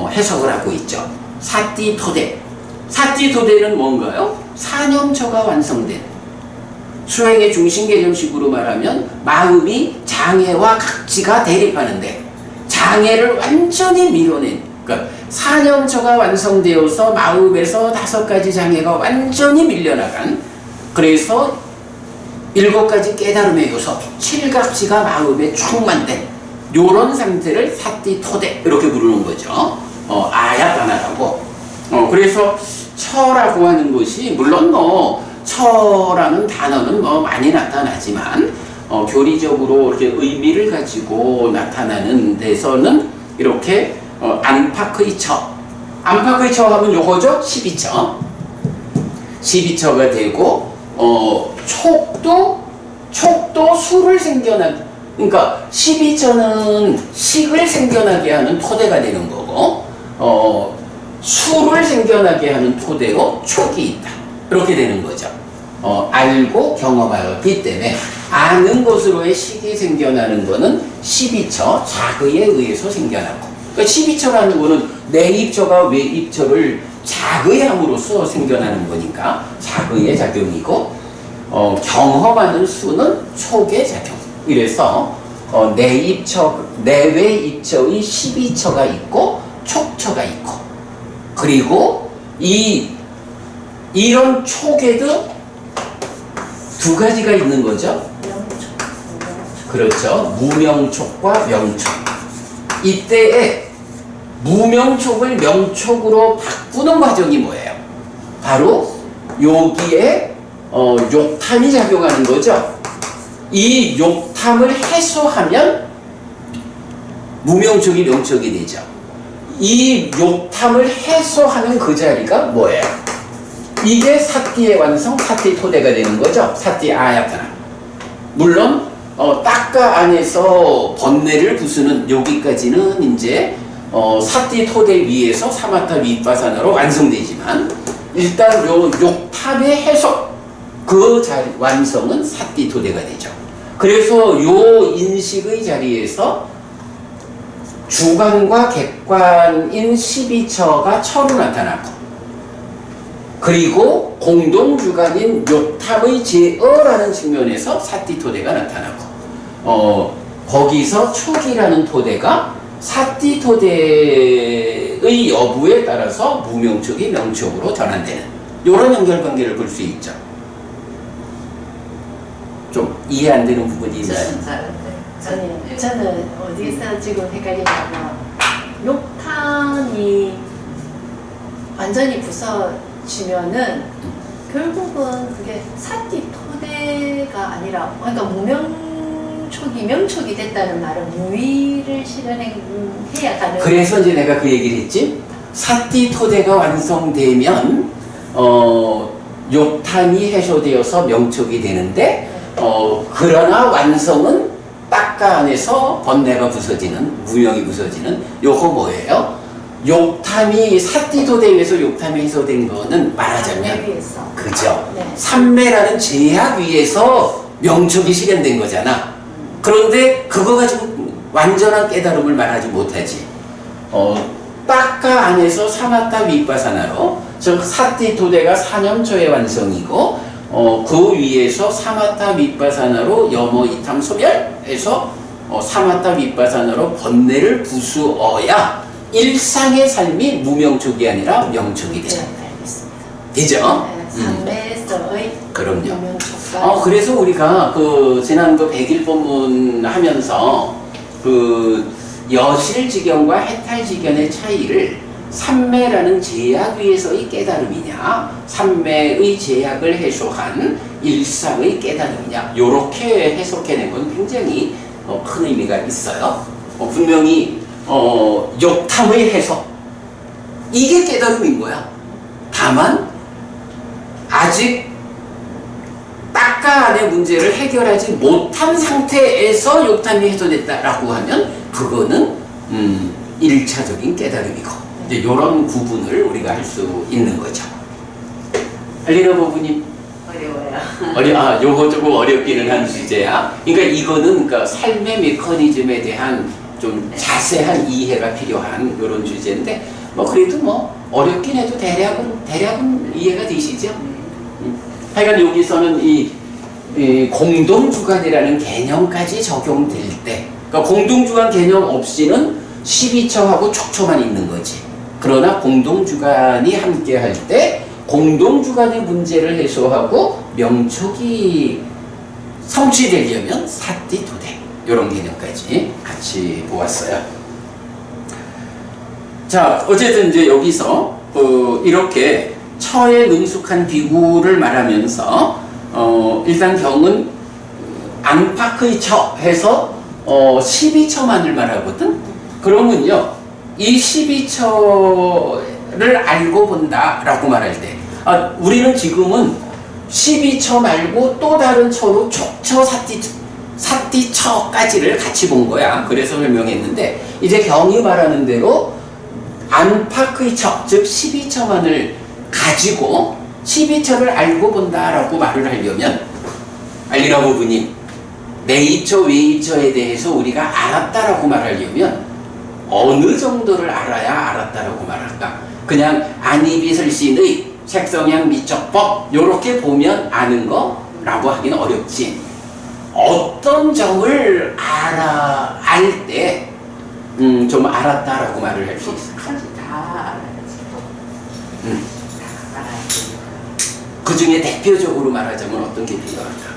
해석을 하고 있죠. 사띠토데. 사띠토데는 뭔가요? 사념처가 완성된 수행의 중심 개념식으로 말하면 마음이 장애와 각지가 대립하는데 장애를 완전히 밀어낸, 그러니까 사념처가 완성되어서 마음에서 5가지 장애가 완전히 밀려나간, 그래서 7가지 깨달음의 요소, 7각지가 마음에 충만된 요런 상태를 사띠토데 이렇게 부르는 거죠. 아야따나라고. 그래서 처라고 하는 것이 물론 처라는 단어는 많이 나타나지만 교리적으로 이렇게 의미를 가지고 나타나는 데서는 이렇게 안팎의 처, 안팎의 처 하면 요거죠? 12처. 12처가 되고 촉도 수를 생겨나게, 그러니까 12처는 식을 생겨나게 하는 토대가 되는 거고 수를 생겨나게 하는 토대로 촉이 있다. 이렇게 되는 거죠. 알고 경험하기 때문에 아는 것으로의 식이 생겨나는 거는 12처, 자의에 의해서 생겨나고, 그러니까 12처라는 거는 내입처가 외입처를 자의함으로써 생겨나는 거니까 자의의 작용이고, 경험하는 수는 촉의 작용. 이래서 내입처, 내외입처의 12처가 있고 촉처가 있고, 그리고 이런 촉에도 2가지가 있는 거죠. 그렇죠. 무명촉과 명촉. 이때에 무명촉을 명촉으로 바꾸는 과정이 뭐예요? 바로 여기에 욕탐이 작용하는 거죠. 이 욕탐을 해소하면 무명촉이 명촉이 되죠. 이 욕탐을 해소하는 그 자리가 뭐예요? 이게 사띠의 완성, 사띠토대가 되는 거죠. 사띠아야타나. 물론 딱가 안에서 번뇌를 부수는 여기까지는 이제 사띠토대 위에서 사마타 위빠사나로 완성되지만, 일단 요 욕탐의 해소, 그 완성은 사띠토대가 되죠. 그래서 요 인식의 자리에서 주관과 객관인 12처가 처로 나타나고, 그리고 공동주관인 욕탐의 제어라는 측면에서 사띠토대가 나타나고, 거기서 촉이라는 토대가 사띠토대의 여부에 따라서 무명촉이 명촉으로 전환되는 이런 연결관계를 볼 수 있죠. 좀 이해 안 되는 부분이 있나요? 아니, 저는 어디서 지금 헷갈리냐면 욕탕이 완전히 부서지면은 결국은 그게 사띠토대가 아니라, 그러니까 무명촉이 명촉이 됐다는 말은 무의를 실현해야 가는. 그래서 이제 내가 그 얘기를 했지. 사띠토대가 완성되면 욕탐이 해소되어서 명촉이 되는데, 그러나 완성은 딱가 안에서 번뇌가 부서지는, 무명이 부서지는, 요거 뭐예요? 욕탐이 사띠토대에서 욕탐이 해소된 거는 말하자면, 그죠? 네. 삼매라는 제약 위에서 명촉이 실현된 거잖아. 그런데 그거 가지고 완전한 깨달음을 말하지 못하지. 딱가 안에서 사마타 위빠사나로, 즉 사띠토대가 사념초의 완성이고, 그 위에서 사마타 위빠사나로 염어 이탐 소멸해서 사마타 위빠사나로 번뇌를 부수어야 일상의 삶이 무명촉이 아니라 명촉이 되죠. 네, 알겠습니다. 되죠? 삼매에서의 그럼요. 무명촉과 그래서 우리가 지난 100일 본문 하면서 여실지경과 해탈지견의 차이를 삼매라는 제약 위에서의 깨달음이냐, 삼매의 제약을 해소한 일상의 깨달음이냐, 요렇게 해석해낸 건 굉장히 큰 의미가 있어요. 분명히 욕탐의 해석, 이게 깨달음인 거야. 다만 아직 딱가 안의 문제를 해결하지 못한 상태에서 욕탐이 해소됐다라고 하면 그거는 1차적인 깨달음이고, 이제 이런 구분을 우리가 할 수 있는 거죠. 알리나 부부님? 어려워요. 요거 조금 어렵기는 한 주제야. 그러니까 이거는 그러니까 삶의 메커니즘에 대한 좀 자세한 이해가 필요한 이런 주제인데, 뭐 그래도 뭐 어렵긴 해도 대략은 이해가 되시죠? 하여간 여기서는 이 공동주관이라는 개념까지 적용될 때, 그러니까 공동주관 개념 없이는 12처하고 촉초만 있는 거지. 그러나 공동주관이 함께 할 때 공동주관의 문제를 해소하고 명촉이 성취되려면 사띠도대, 이런 개념까지 같이 보았어요. 자, 어쨌든 이제 여기서 이렇게 처에 능숙한 비구를 말하면서 일단 경은 안팎의 처 해서 12처만을 말하거든. 그러면요, 이 12처를 알고 본다라고 말할 때, 우리는 지금은 12처 말고 또 다른 처로 촉처, 사띠처까지를 같이 본 거야. 그래서 설명했는데, 이제 경이 말하는 대로 안팎의 처, 즉 12처만을 가지고 12처를 알고 본다라고 말을 하려면, 알리나 부부님, 내이처, 외이처에 대해서 우리가 알았다라고 말하려면 어느 정도를 알아야 알았다라고 말할까? 그냥 안이비설신의 색성향 미적법 요렇게 보면 아는 거라고 하기는 어렵지. 어떤 점을 알 때 좀 알았다라고 말을 할 수 있을까? 사실 다 알아야지. 다 알아야지. 그 중에 대표적으로 말하자면 어떤 게 필요할까?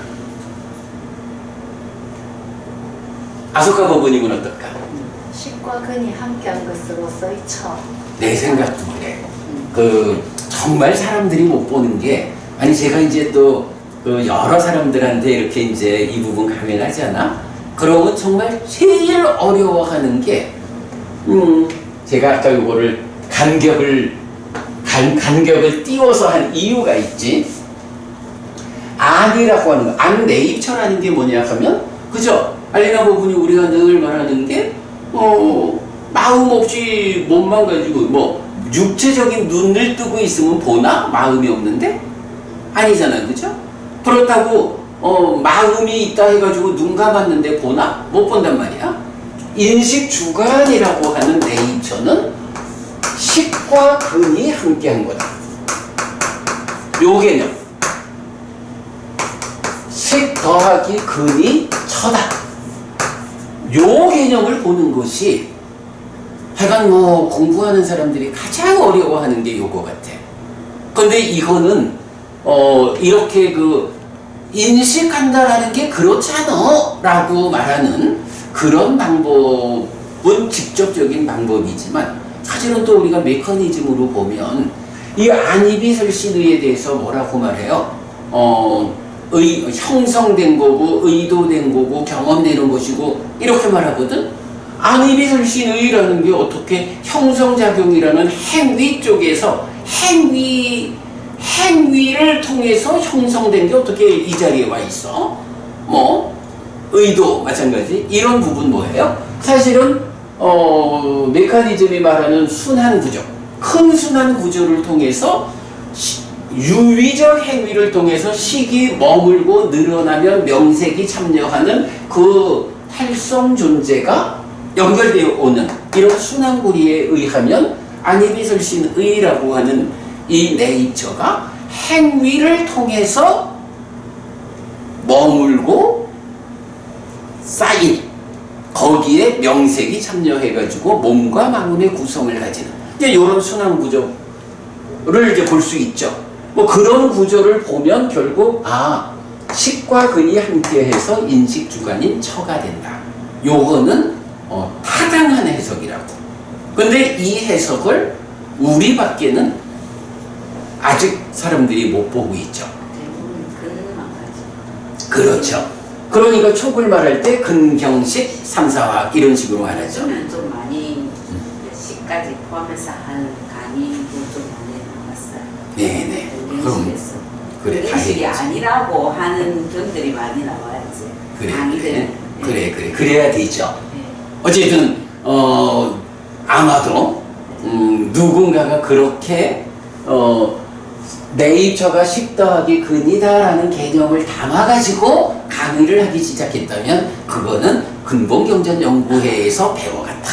아소카 부부님은 어떨까? 식과 근이 함께한 것으로서의 처. 내 생각도 그래. 정말 사람들이 못 보는 게, 아니 제가 이제 또 여러 사람들한테 이렇게 이제 이 부분 강연하잖아. 그러면 정말 제일 어려워하는 게, 제가 아까 이거를 간격을 띄워서 한 이유가 있지. 안이라고 하는 거, 안 내입처라는 게 뭐냐 하면, 그죠? 알리나 부분이 우리가 늘 말하는 게, 마음 없이 몸만 가지고 뭐 육체적인 눈을 뜨고 있으면 보나? 마음이 없는데? 아니잖아요, 그죠? 그렇다고 마음이 있다 해가지고 눈 감았는데 보나? 못 본단 말이야. 인식주관이라고 하는 네이처는 식과 근이 함께한 거다. 요 개념, 식 더하기 근이 처다, 요 개념을 보는 것이 하여간 뭐 공부하는 사람들이 가장 어려워하는 게 요거 같아. 근데 이거는 이렇게 인식한다라는 게 그렇잖아 라고 말하는 그런 방법은 직접적인 방법이지만, 사실은 또 우리가 메커니즘으로 보면 이 안이비설신의에 대해서 뭐라고 말해요? 형성된 거고 의도된 거고 경험되는 것이고 이렇게 말하거든. 안이비설신의라는 게 어떻게 형성작용이라는 행위 쪽에서 행위를 통해서 형성된 게 어떻게 이 자리에 와 있어? 뭐 의도 마찬가지. 이런 부분 뭐예요? 사실은 메커니즘이 말하는 순환 구조, 큰 순환 구조를 통해서 유의적 행위를 통해서 식이 머물고 늘어나면 명색이 참여하는 그 활성 존재가 연결되어 오는 이런 순환고리에 의하면 안이비설신의라고 하는 이 네이처가 행위를 통해서 머물고 쌓인, 거기에 명색이 참여해가지고 몸과 마음의 구성을 가지는 이제 이런 순환 구조를 이제 볼 수 있죠. 뭐 그런 구조를 보면 결국 식과 근이 함께해서 인식주관인 처가 된다. 요거는 타다 타당한 해석이라고. 근데 이 해석을 우리밖에는 아직 사람들이 못 보고 있죠. 대부분 근만 가지고. 그렇죠. 그러니까 촉을 말할 때 근경식, 삼사화학 이런 식으로 말하죠. 요즘은 좀 많이 시까지 포함해서 한 강의도 좀 많이 나왔어요. 네네. 그럼 경식에서. 그래, 경식이 다행이지. 아니라고 하는 경들이 많이 나와야지. 그래, 강의들. 그래. 그래야 되죠. 네. 어쨌든 아마도 누군가가 그렇게 네이처가 10 더하기 근이다라는 개념을 담아가지고 강의를 하기 시작했다면 그거는 근본경전연구회에서 배워갔다.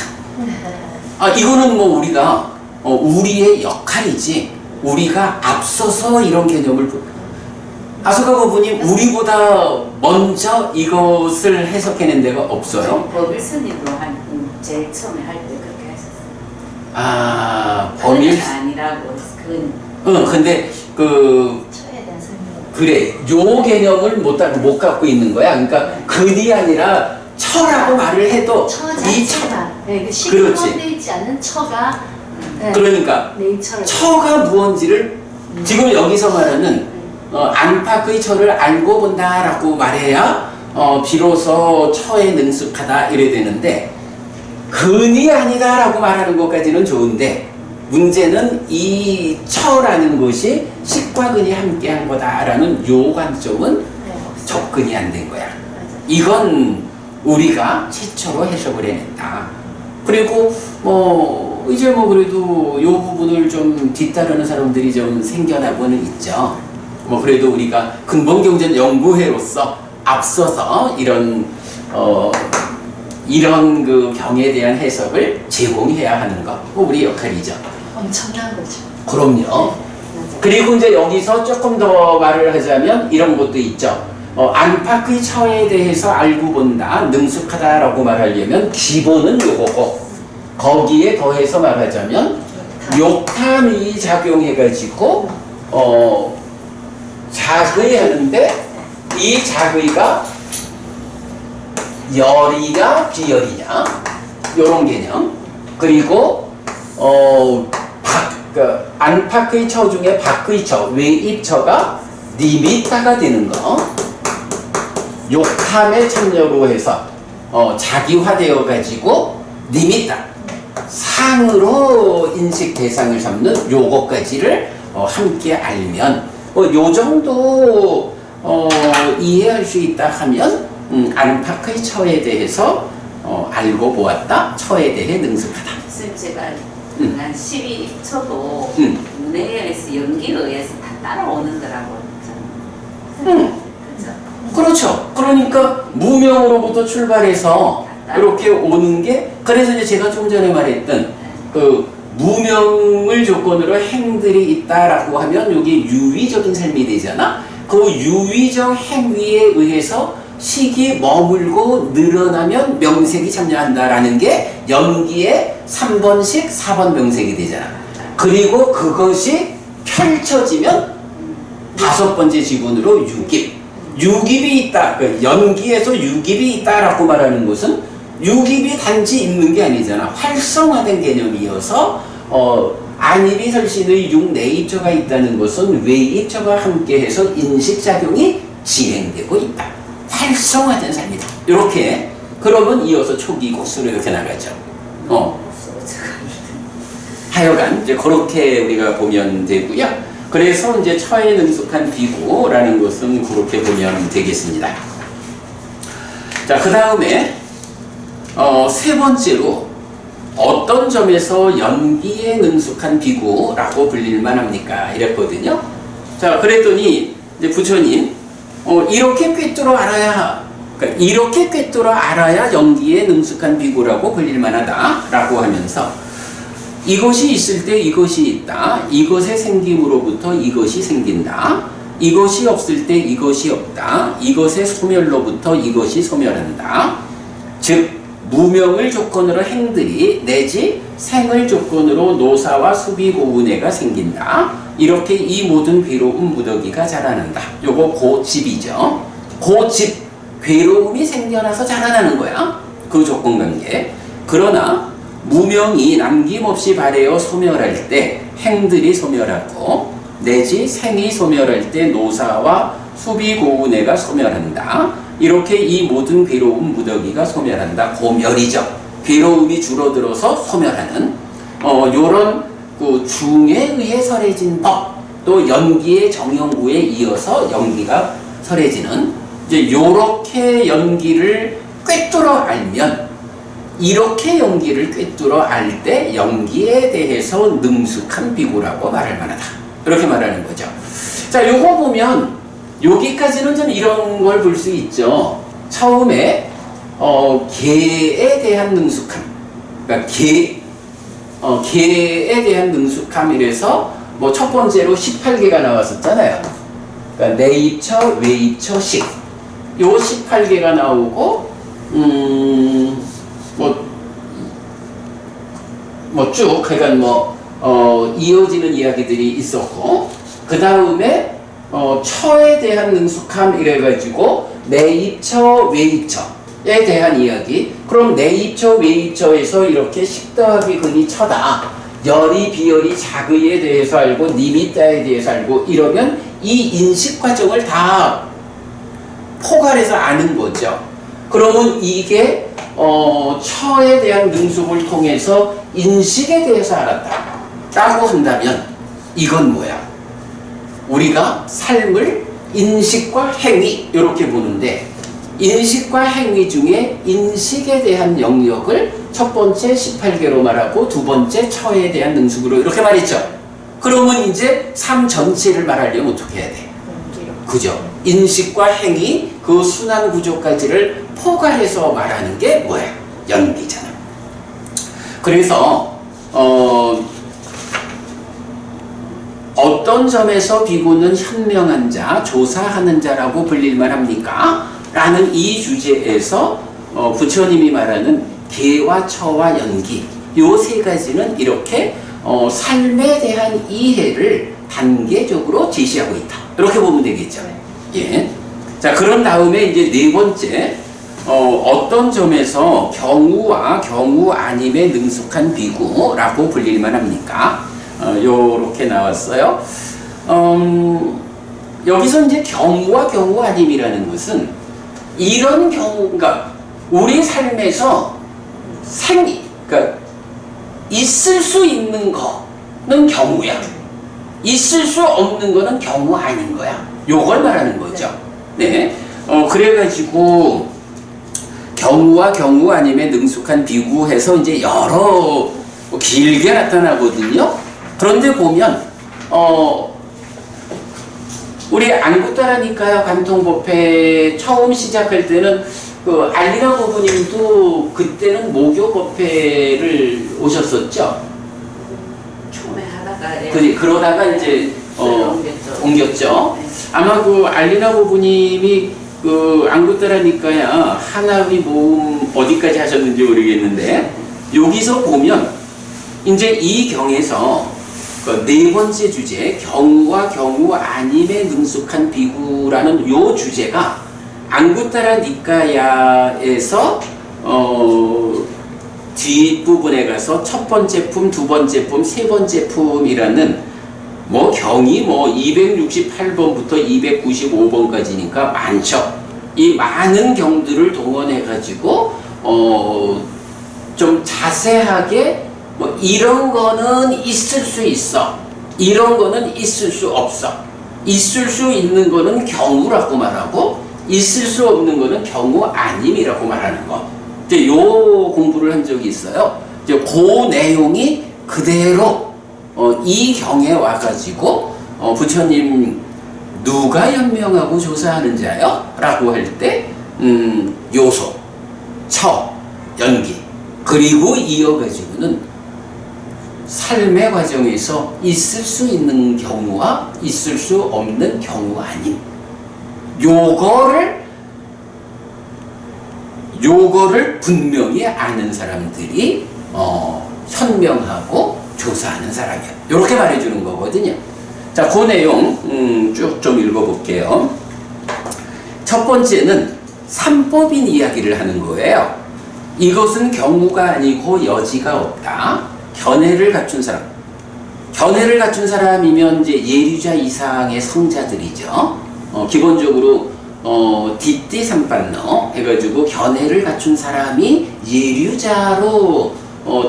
이거는 뭐 우리가 우리의 역할이지 우리가 앞서서 이런 개념을 아소가 고부님 우리보다 먼저 이것을 해석해낸 데가 없어요. 법일스님도 제일 처음에 할 때 그렇게 하셨어요. 법일 그건 아니라고 근데 처에 대한 설명. 그래 요 개념을 못 갖고 있는 거야. 그러니까 근이 아니라 처라고 말을 해도 처 이 처, 자체가 네, 그 그렇지. 시그널되어 있지 않은 처가 네, 그러니까 네이처를 처가 무언지를 지금 여기서 말하는 안팎의 처를 알고 본다라고 말해야 비로소 처에 능숙하다 이래 되는데 근이 아니다라고 말하는 것까지는 좋은데 문제는 이 처라는 것이 식과 근이 함께한 거다라는 요 관점은 네, 없어요. 접근이 안 된 거야. 맞아. 이건 우리가 최초로 해석을 해냈다. 그리고 이제 그래도 요 부분을 좀 뒤따르는 사람들이 좀 생겨나고는 있죠. 그래도 우리가 근본경전연구회로서 앞서서 이런 그 경에 대한 해석을 제공해야 하는 거 우리 역할이죠. 엄청난 거죠. 그럼요. 맞아요. 그리고 이제 여기서 조금 더 말을 하자면 이런 것도 있죠. 안팎의 처에 대해서 알고 본다, 능숙하다라고 말하려면 기본은 요거고 거기에 더해서 말하자면 욕탐이 작용해가지고 작의하는데 이 작의가 열이냐 비열이냐 요런 개념. 그리고 안팎의 처 중에 밖의 처, 외입 처가 니미타가 되는 거. 욕탐의 참여로 해서 자기화되어 가지고 니미타 상으로 인식 대상을 잡는 요거까지를 함께 알면 요 정도 이해할 수 있다 하면 안팎의 처에 대해서 알고 보았다. 처에 대해 능숙하다. 선생님 제가 한 12초도 문해에서 연기에 의해서 다 따라오는 거라고 했잖아요. 그렇죠. 그러니까 무명으로부터 출발해서 이렇게 오는 게 그래서 이제 제가 좀 전에 말했던 그 무명을 조건으로 행들이 있다라고 하면 여기 유위적인 삶이 되잖아. 그 유위적 행위에 의해서 식이 머물고 늘어나면 명색이 참여한다라는 게 연기의 3번식 4번 명색이 되잖아. 그리고 그것이 펼쳐지면 5번째 지분으로 유깁이 있다. 그 연기에서 유깁이 있다라고 말하는 것은 유깁이 단지 있는 게 아니잖아. 활성화된 개념이어서 안입이 설신의 육내입처가 있다는 것은 외입처가 함께해서 인식작용이 진행되고 있다. 활성화된 삶이다. 이렇게 그러면 이어서 초기 곡수로 이렇게 나가죠. 하여간 이제 그렇게 우리가 보면 되고요. 그래서 이제 처에 능숙한 비구라는 것은 그렇게 보면 되겠습니다. 자, 그 다음에 세 번째로 어떤 점에서 연기에 능숙한 비구라고 불릴만 합니까? 이랬거든요. 자, 그랬더니 이제 부처님 이렇게 꿰뚫어 알아야 그러니까 이렇게 꿰뚫어 알아야 연기에 능숙한 비구라고 불릴만 하다라고 하면서 이것이 있을 때 이것이 있다. 이것의 생김으로부터 이것이 생긴다. 이것이 없을 때 이것이 없다. 이것의 소멸로부터 이것이 소멸한다. 즉 무명을 조건으로 행들이 내지 생을 조건으로 노사와 수비고운해가 생긴다. 이렇게 이 모든 괴로움 무더기가 자라난다. 요거 고집이죠. 고집, 괴로움이 생겨나서 자라나는 거야. 그 조건관계. 그러나 무명이 남김없이 발해어 소멸할 때 행들이 소멸하고 내지 생이 소멸할 때 노사와 수비고운애가 소멸한다. 이렇게 이 모든 괴로움 무더기가 소멸한다. 고멸이죠. 괴로움이 줄어들어서 소멸하는 요런 그 중에 의해 설해진 법, 또 연기의 정형구에 이어서 연기가 설해지는 이제 요렇게 연기를 꿰뚫어 알면, 이렇게 연기를 꿰뚫어 알 때 연기에 대해서 능숙한 비구라고 말할 만하다. 이렇게 말하는 거죠. 자, 요거 보면 여기까지는 좀 이런 걸 볼 수 있죠. 처음에 개에 대한 능숙함, 그러니까 개에 대한 능숙함 이래서 뭐 첫 번째로 18개가 나왔었잖아요. 그러니까 내입처, 외입처, 식. 요 18개가 나오고 쭉 그러니까 이어지는 이야기들이 있었고, 그 다음에 처에 대한 능숙함 이래가지고 내입처, 외입처에 대한 이야기. 그럼 내입처, 외입처에서 이렇게 식더하기 근이 처다, 열이 비열이 자의에 대해서 알고 니미따에 대해서 알고 이러면 이 인식 과정을 다 포괄해서 아는 거죠. 그러면 이게 처에 대한 능숙을 통해서 인식에 대해서 알았다 라고 한다면 이건 뭐야? 우리가 삶을 인식과 행위 이렇게 보는데, 인식과 행위 중에 인식에 대한 영역을 첫 번째 18개로 말하고 두 번째 처에 대한 능숙으로 이렇게 말했죠. 그러면 이제 삶 전체를 말하려면 어떻게 해야 돼? 그죠? 인식과 행위 그 순환 구조까지를 포괄해서 말하는 게 뭐야? 연기잖아. 그래서 어떤 점에서 비구는 현명한 자, 조사하는 자라고 불릴만 합니까? 라는 이 주제에서 부처님이 말하는 개와 처와 연기, 요 세 가지는 이렇게 삶에 대한 이해를 단계적으로 제시하고 있다. 이렇게 보면 되겠죠. 예. 자, 그런 다음에 이제 네 번째, 어떤 점에서 경우와 경우 아님에 능숙한 비구라고 불릴만 합니까? 요렇게 나왔어요. 여기서 이제 경우와 경우 아님이라는 것은 이런 경우가 우리 삶에서 그러니까 있을 수 있는 거는 경우야. 있을 수 없는 거는 경우 아닌 거야. 요걸 말하는 거죠. 네. 그래가지고 경우와 경우 아님에 능숙한 비구해서 이제 여러 길게 나타나거든요. 그런데 보면 우리 안구따라니까요 관통법회 처음 시작할 때는 그 알리나 고부님도 그때는 모교법회를 오셨었죠. 처음에 하다가 그러다가 이제 옮겼죠. 네. 아마 그 알리나 고부님이 그 안구따라니까야 하나의 모음 어디까지 하셨는지 모르겠는데, 여기서 보면 이제 이 경에서 그 네 번째 주제 경우와 경우 아님에 능숙한 비구라는 요 주제가 안구따라 니까야에서 뒷부분에 가서 첫 번째 품, 두 번째 품, 세 번째 품이라는 경이 268번부터 295번까지니까 많죠. 이 많은 경들을 동원해 가지고 좀 자세하게 이런 거는 있을 수 있어, 이런 거는 있을 수 없어, 있을 수 있는 거는 경우라고 말하고 있을 수 없는 거는 경우 아님이라고 말하는 거. 이제 요 공부를 한 적이 있어요. 이제 그 내용이 그대로 이 경에 와가지고 부처님 누가 현명하고 조사하는 자요? 라고 할 때 요소, 처, 연기, 그리고 이어가지고는 삶의 과정에서 있을 수 있는 경우와 있을 수 없는 경우 아님, 요거를 분명히 아는 사람들이 현명하고 조사하는 사람이야. 이렇게 말해주는 거거든요. 자, 그 내용 쭉 좀 읽어볼게요. 첫 번째는 삼법인 이야기를 하는 거예요. 이것은 경우가 아니고 여지가 없다. 견해를 갖춘 사람. 견해를 갖춘 사람이면 이제 예류자 이상의 성자들이죠. 기본적으로 디띠 삼반너 해가지고 견해를 갖춘 사람이 예류자로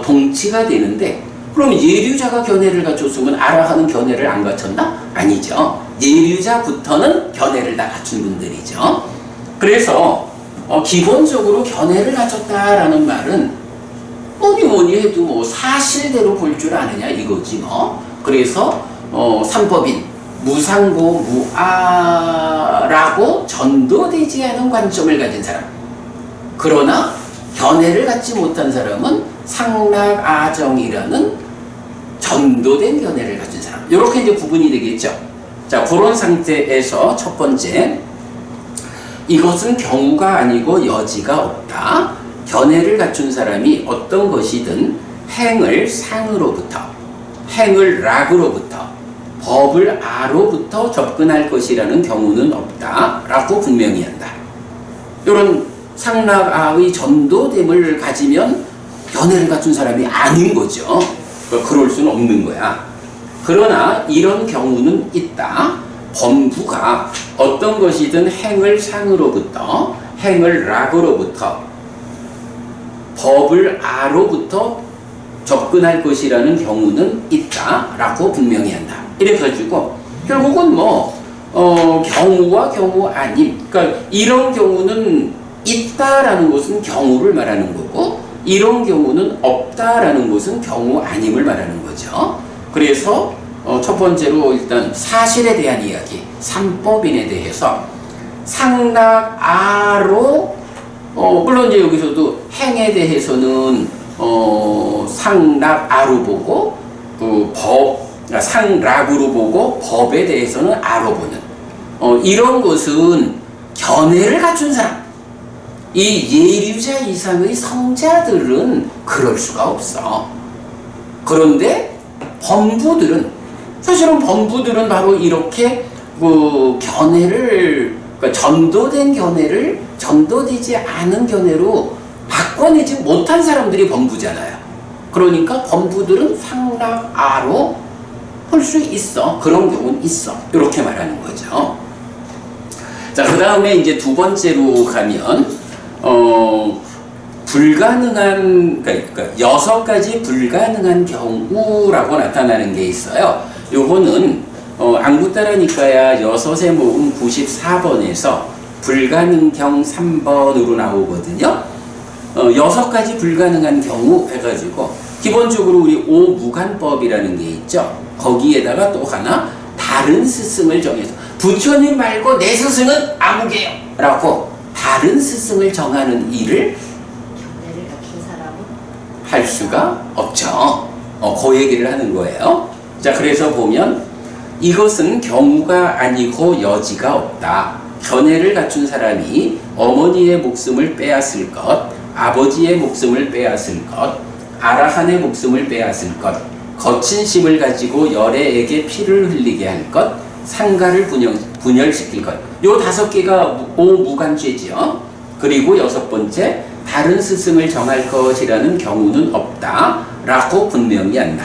동치가 되는데, 그럼 예류자가 견해를 갖췄으면 아라하는 견해를 안 갖췄나? 아니죠. 예류자부터는 견해를 다 갖춘 분들이죠. 그래서 기본적으로 견해를 갖췄다라는 말은 뭐니 해도 뭐 사실대로 볼 줄 아느냐 이거지 뭐. 그래서 삼법인 무상고 무아라고 전도되지 않은 관점을 가진 사람. 그러나 견해를 갖지 못한 사람은 상락아정이라는 전도된 견해를 가진 사람. 이렇게 이제 구분이 되겠죠. 자, 그런 상태에서 첫 번째, 이것은 경우가 아니고 여지가 없다. 견해를 갖춘 사람이 어떤 것이든 행을 상으로부터, 행을 락으로부터, 법을 아로부터 접근할 것이라는 경우는 없다 라고 분명히 한다. 이런 상락아의 전도됨을 가지면 견해를 갖춘 사람이 아닌 거죠. 그럴 수는 없는 거야. 그러나 이런 경우는 있다. 범부가 어떤 것이든 행을 상으로부터, 행을 락으로부터, 법을 아로부터 접근할 것이라는 경우는 있다라고 분명히 한다. 이래 가지고 결국은 경우와 경우 아님, 그러니까 이런 경우는 있다라는 것은 경우를 말하는 거고, 이런 경우는 없다라는 것은 경우 아님을 말하는 거죠. 그래서 첫 번째로 일단 사실에 대한 이야기, 삼법인에 대해서 상락아로, 물론 이제 여기서도 행에 대해서는 상락아로 보고, 상락으로 보고, 법에 대해서는 아로 보는, 이런 것은 견해를 갖춘 사람, 이 예류자 이상의 성자들은 그럴 수가 없어. 그런데 범부들은, 사실은 범부들은 바로 이렇게 견해를, 그러니까 전도된 견해를 전도되지 않은 견해로 바꿔내지 못한 사람들이 범부잖아요. 그러니까 범부들은 상락아로 볼 수 있어. 그런 경우는 있어. 이렇게 말하는 거죠. 자, 그 다음에 이제 두 번째로 가면 불가능한, 그러니까 6가지 불가능한 경우라고 나타나는 게 있어요. 요거는 안구따라니까야 6의 모음 94번에서 불가능경 3번으로 나오거든요. 6가지 불가능한 경우 해가지고 기본적으로 우리 오무간법이라는 게 있죠. 거기에다가 또 하나 다른 스승을 정해서 부처님 말고 내 스승은 아무개요 라고 다른 스승을 정하는 일을 견해를 갖춘 사람은 할 수가 없죠. 그 얘기를 하는 거예요. 자, 그래서 보면 이것은 경우가 아니고 여지가 없다. 견해를 갖춘 사람이 어머니의 목숨을 빼앗을 것, 아버지의 목숨을 빼앗을 것, 아라한의 목숨을 빼앗을 것, 거친 심을 가지고 열애에게 피를 흘리게 할 것, 상가를 분열시킬 것. 요 5개가 오무간죄지요. 그리고 6번째, 다른 스승을 정할 것이라는 경우는 없다 라고 분명히 한다.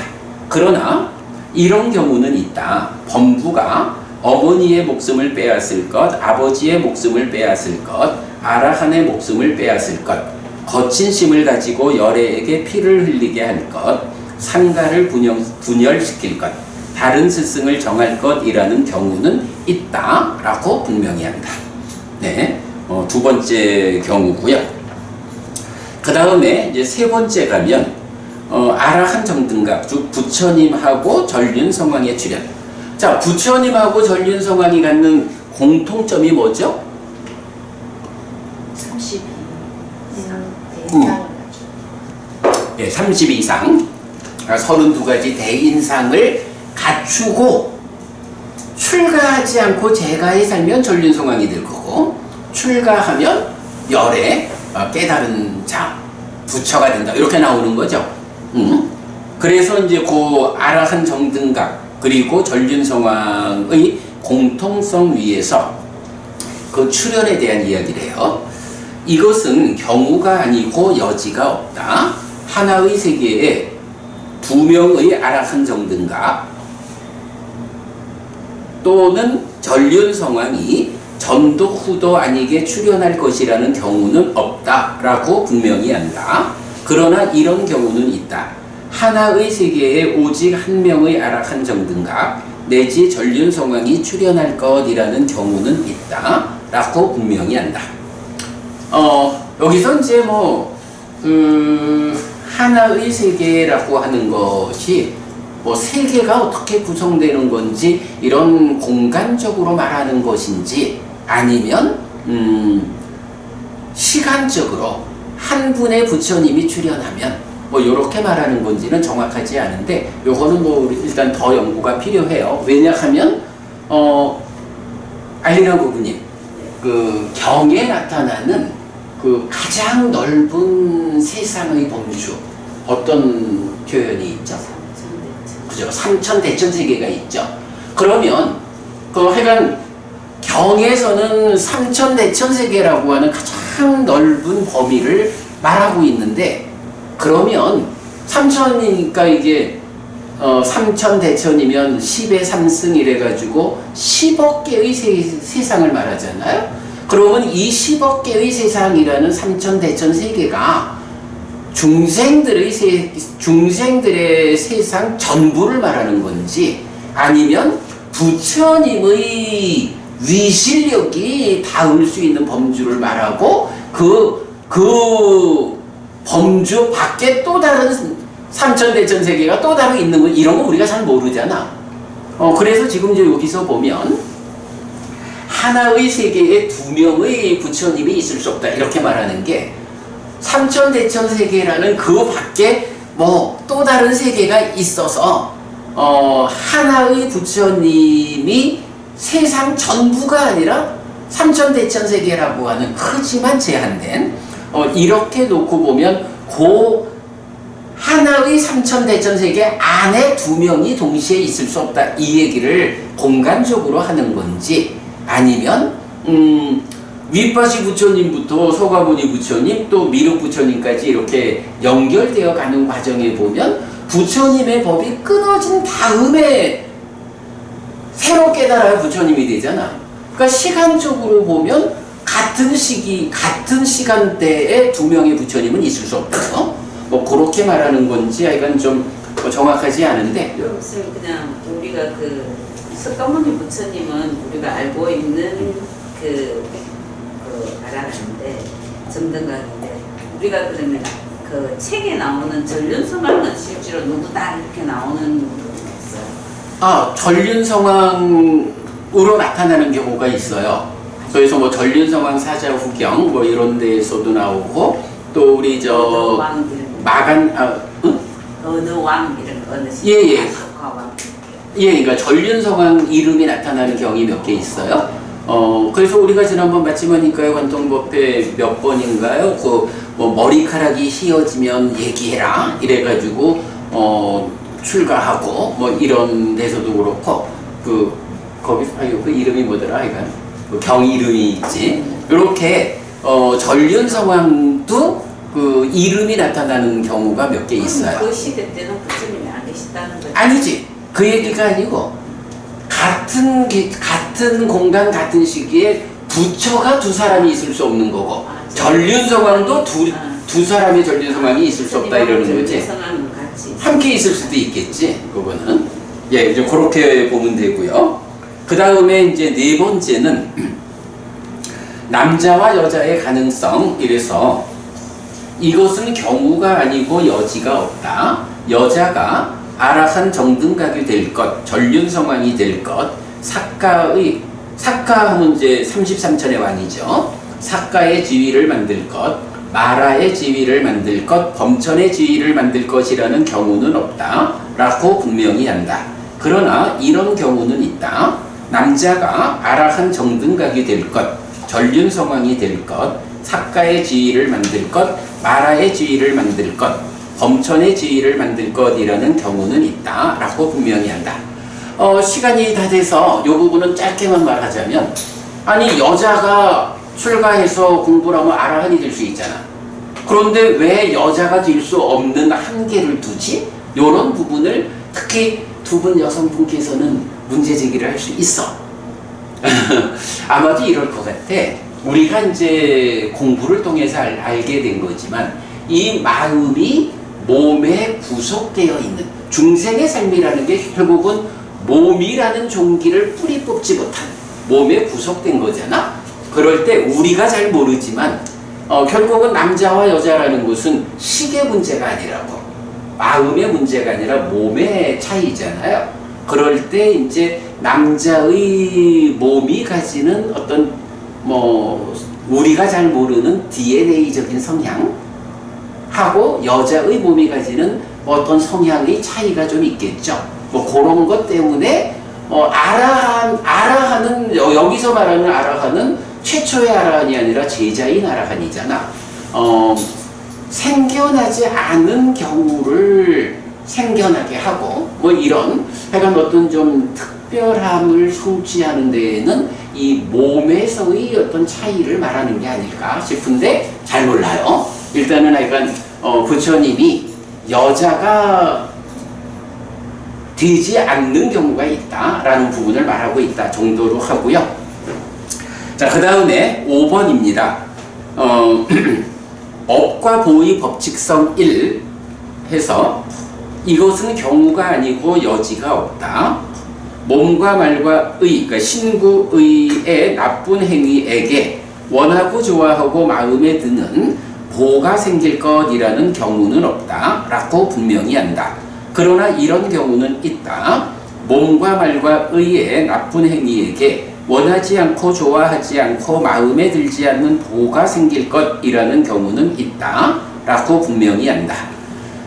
그러나 이런 경우는 있다. 범부가 어머니의 목숨을 빼앗을 것, 아버지의 목숨을 빼앗을 것, 아라한의 목숨을 빼앗을 것, 거친 심을 가지고 열애에게 피를 흘리게 할 것, 상가를 분열시킬 것, 다른 스승을 정할 것이라는 경우는 있다라고 분명히 한다. 네, 두 번째 경우고요. 그 다음에 이제 세 번째 가면 아라한 정등각, 즉 부처님하고 전륜성왕의 출현. 자, 부처님하고 전륜성왕이 갖는 공통점이 뭐죠? 32 예, 30 이상, 32가지 대인상을 갖추고 출가하지 않고 재가에 살면 전륜성왕이 될 거고, 출가하면 열애, 깨달은 자, 부처가 된다. 이렇게 나오는 거죠. 그래서 이제 그 아라한 정등각 그리고 전륜성왕의 공통성 위에서 그 출현에 대한 이야기를 해요. 이것은 경우가 아니고 여지가 없다. 하나의 세계에 두 명의 아라한 정등각 또는 전륜 성왕이 전도 후도 아니게 출현할 것이라는 경우는 없다라고 분명히 한다. 그러나 이런 경우는 있다. 하나의 세계에 오직 한 명의 아라한 정등각 내지 전륜 성왕이 출현할 것이라는 경우는 있다라고 분명히 한다. 여기서 이제 하나의 세계라고 하는 것이 세계가 어떻게 구성되는 건지 이런 공간적으로 말하는 것인지 아니면 시간적으로 한 분의 부처님이 출현하면 이렇게 말하는 건지는 정확하지 않은데 요거는 일단 더 연구가 필요해요. 왜냐하면 알리란 부부님 그 경에 나타나는 그 가장 넓은 세상의 범주 어떤 표현이 있죠? 그죠? 삼천대천세계가 있죠. 그러면 하여간 경에서는 삼천대천세계라고 하는 가장 넓은 범위를 말하고 있는데 그러면 삼천이니까 이게 삼천대천이면 10의 3승 이래가지고 10억 개의 세상을 말하잖아요. 그러면 이 10억 개의 세상이라는 삼천대천 세계가 중생들의 세상 전부를 말하는 건지 아니면 부처님의 위실력이 닿을 수 있는 범주를 말하고 그 범주 밖에 또 다른 삼천대천 세계가 또 다른 있는 거 이런 거 우리가 잘 모르잖아. 그래서 지금 이제 여기서 보면 하나의 세계에 두 명의 부처님이 있을 수 없다 이렇게 말하는 게 삼천대천 세계라는 그 밖에 또 다른 세계가 있어서 하나의 부처님이 세상 전부가 아니라 삼천대천 세계라고 하는 크지만 제한된 이렇게 놓고 보면 하나의 삼천대천 세계 안에 두 명이 동시에 있을 수 없다 이 얘기를 공간적으로 하는 건지 아니면 윗바시 부처님부터 소가모니 부처님 또 미륵 부처님까지 이렇게 연결되어 가는 과정에 보면 부처님의 법이 끊어진 다음에 새로 깨달아야 부처님이 되잖아. 그러니까 시간적으로 보면 같은 시기, 같은 시간대에 두 명의 부처님은 있을 수 없다. 그렇게 말하는 건지 하여간 좀 정확하지 않은데. 선생님 그냥 우리가 석가모니 부처님은 우리가 알고 있는 아라한데 정등각인데 우리가 그러면 그 책에 나오는 전륜성왕은 실제로 누구다 이렇게 나오는 부분이 있어요. 전륜성왕으로 나타나는 경우가 있어요. 그래서 전륜성왕 사자후경 이런 데에서도 나오고 또 우리 마간 어느 왕 이런 어느 예예. 왕. 그러니까 전륜성왕 이름이 나타나는 경이 몇 개 있어요. 그래서 우리가 지난번 마치마니까요 관통법회 몇 번인가요? 머리카락이 휘어지면 얘기해라 이래가지고 출가하고 이런 데서도 그렇고 거기서 그 이름이 뭐더라 이건 경 이름이 있지. 이렇게 전륜성왕도 그 이름이 나타나는 경우가 몇 개 있어요. 그 시대 때는 부처님이 안 계시다는 거죠? 아니지. 그 얘기가 아니고 같은 공간 같은 시기에 부처가 두 사람이 있을 수 없는 거고 전륜성왕도 두 사람의 전륜성왕이 있을 수 없다 이러는 거지. 함께 있을 수도 있겠지. 그거는 이제 그렇게 보면 되고요. 그 다음에 이제 네 번째는 남자와 여자의 가능성. 이래서 이것은 경우가 아니고 여지가 없다. 여자가 아라한 정등각이 될 것, 전륜성왕이 될 것, 사카하면 이제 33천의 왕이죠. 사카의 지위를 만들 것, 마라의 지위를 만들 것, 범천의 지위를 만들 것이라는 경우는 없다 라고 분명히 한다. 그러나 이런 경우는 있다. 남자가 아라한 정등각이 될 것, 전륜성왕이 될 것, 사카의 지위를 만들 것, 마라의 지위를 만들 것, 범천의 지위를 만들 것이라는 경우는 있다 라고 분명히 한다. 시간이 다 돼서 이 부분은 짧게만 말하자면 여자가 출가해서 공부를 하면 아라한이 될 수 있잖아. 그런데 왜 여자가 될 수 없는 한계를 두지? 이런 부분을 특히 두 분 여성분께서는 문제 제기를 할 수 있어. 아마도 이럴 것 같아. 우리가 이제 공부를 통해서 알게 된 거지만 이 마음이 몸에 구속되어 있는 중생의 삶이라는 게 결국은 몸이라는 종기를 뿌리 뽑지 못한 몸에 구속된 거잖아. 그럴 때 우리가 잘 모르지만 결국은 남자와 여자라는 것은 식의 문제가 아니라고, 마음의 문제가 아니라 몸의 차이잖아요. 그럴 때 이제 남자의 몸이 가지는 어떤 우리가 잘 모르는 DNA적인 성향하고 여자의 몸이 가지는 어떤 성향의 차이가 좀 있겠죠. 그런 것 때문에 아라한은 여기서 말하는 아라한은 최초의 아라한이 아니라 제자인 아라한이잖아. 생겨나지 않은 경우를 생겨나게 하고 이런 약간 어떤 좀 특별함을 성취하는 데에는 이 몸에서의 어떤 차이를 말하는 게 아닐까 싶은데 잘 몰라요. 일단은 약간 부처님이 여자가 되지 않는 경우가 있다라는 부분을 말하고 있다 정도로 하고요. 자, 그 다음에 5번입니다. 업과 보의 법칙성 1 해서 이것은 경우가 아니고 여지가 없다. 몸과 말과 의, 그러니까 신구의의 나쁜 행위에게 원하고 좋아하고 마음에 드는 보가 생길 것이라는 경우는 없다 라고 분명히 한다. 그러나 이런 경우는 있다. 몸과 말과 의의 나쁜 행위에게 원하지 않고 좋아하지 않고 마음에 들지 않는 보가 생길 것이라는 경우는 있다 라고 분명히 한다.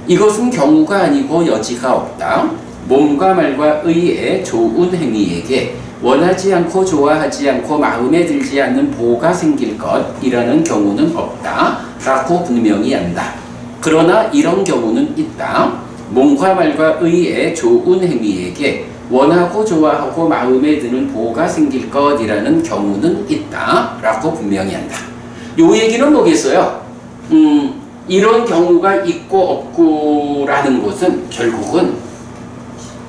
이것은 경우가 아니고 여지가 없다. 몸과 말과 의의 좋은 행위에게 원하지 않고 좋아하지 않고 마음에 들지 않는 보가 생길 것이라는 경우는 없다 라고 분명히 한다. 그러나 이런 경우는 있다. 몸과 말과 의의 좋은 행위에게 원하고 좋아하고 마음에 드는 보가 생길 것이라는 경우는 있다 라고 분명히 한다. 요 얘기는 뭐겠어요? 이런 경우가 있고 없고 라는 것은 결국은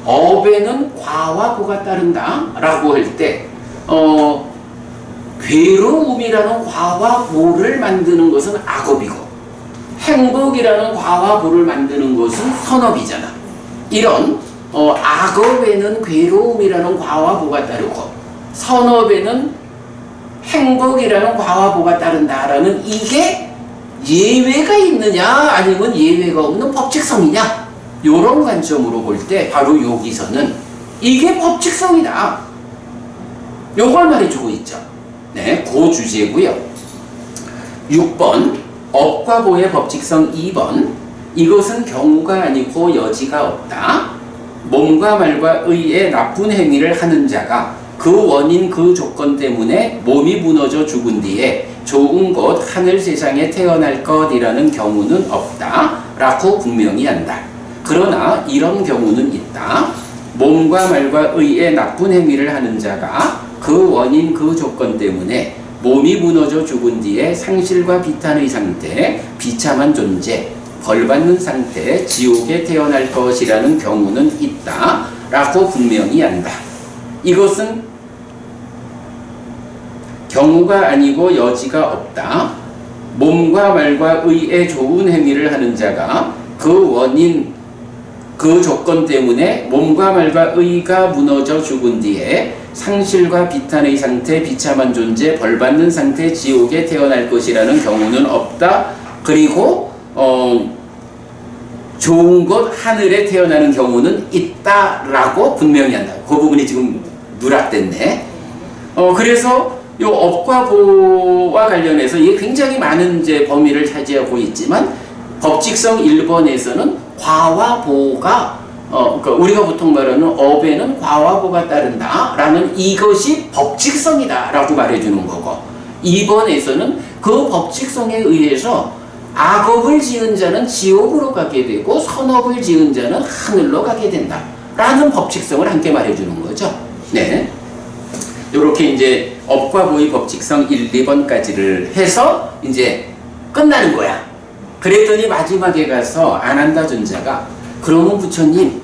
업에는 과와 보가 따른다 라고 할 때 괴로움이라는 과와 보를 만드는 것은 악업이고 행복이라는 과와 보를 만드는 것은 선업이잖아. 이런 악업에는 괴로움이라는 과와 보가 따르고 선업에는 행복이라는 과와 보가 따른다라는 이게 예외가 있느냐 아니면 예외가 없는 법칙성이냐, 이런 관점으로 볼 때 바로 여기서는 이게 법칙성이다, 요걸 말해주고 있죠. 네, 그 주제고요. 6번 업과 보의 법칙성 2번 이것은 경우가 아니고 여지가 없다. 몸과 말과 의의 나쁜 행위를 하는 자가 그 원인 그 조건 때문에 몸이 무너져 죽은 뒤에 좋은 곳 하늘 세상에 태어날 것이라는 경우는 없다 라고 분명히 한다. 그러나 이런 경우는 있다. 몸과 말과 의의 나쁜 행위를 하는 자가 그 원인 그 조건 때문에 몸이 무너져 죽은 뒤에 상실과 비탄의 상태, 비참한 존재, 벌받는 상태, 지옥에 태어날 것이라는 경우는 있다 라고 분명히 한다. 이것은 경우가 아니고 여지가 없다. 몸과 말과 의의 좋은 행위를 하는 자가 그 원인 그 조건 때문에 몸과 말과 의가 무너져 죽은 뒤에 상실과 비탄의 상태, 비참한 존재, 벌받는 상태, 지옥에 태어날 것이라는 경우는 없다. 그리고 좋은 곳 하늘에 태어나는 경우는 있다라고 분명히 한다. 그 부분이 지금 누락됐네. 그래서 이 업과 보와 관련해서 이게 굉장히 많은 이제 범위를 차지하고 있지만 법칙성 1번에서는 과와 보가 그러니까 우리가 보통 말하는 업에는 과와 보가 따른다라는 이것이 법칙성이다라고 말해주는 거고, 2번에서는 그 법칙성에 의해서 악업을 지은 자는 지옥으로 가게 되고 선업을 지은 자는 하늘로 가게 된다라는 법칙성을 함께 말해주는 거죠. 네, 이렇게 이제 업과 보의 법칙성 1, 2번까지를 해서 이제 끝나는 거야. 그랬더니 마지막에 가서 안한다 존자가 그러면 부처님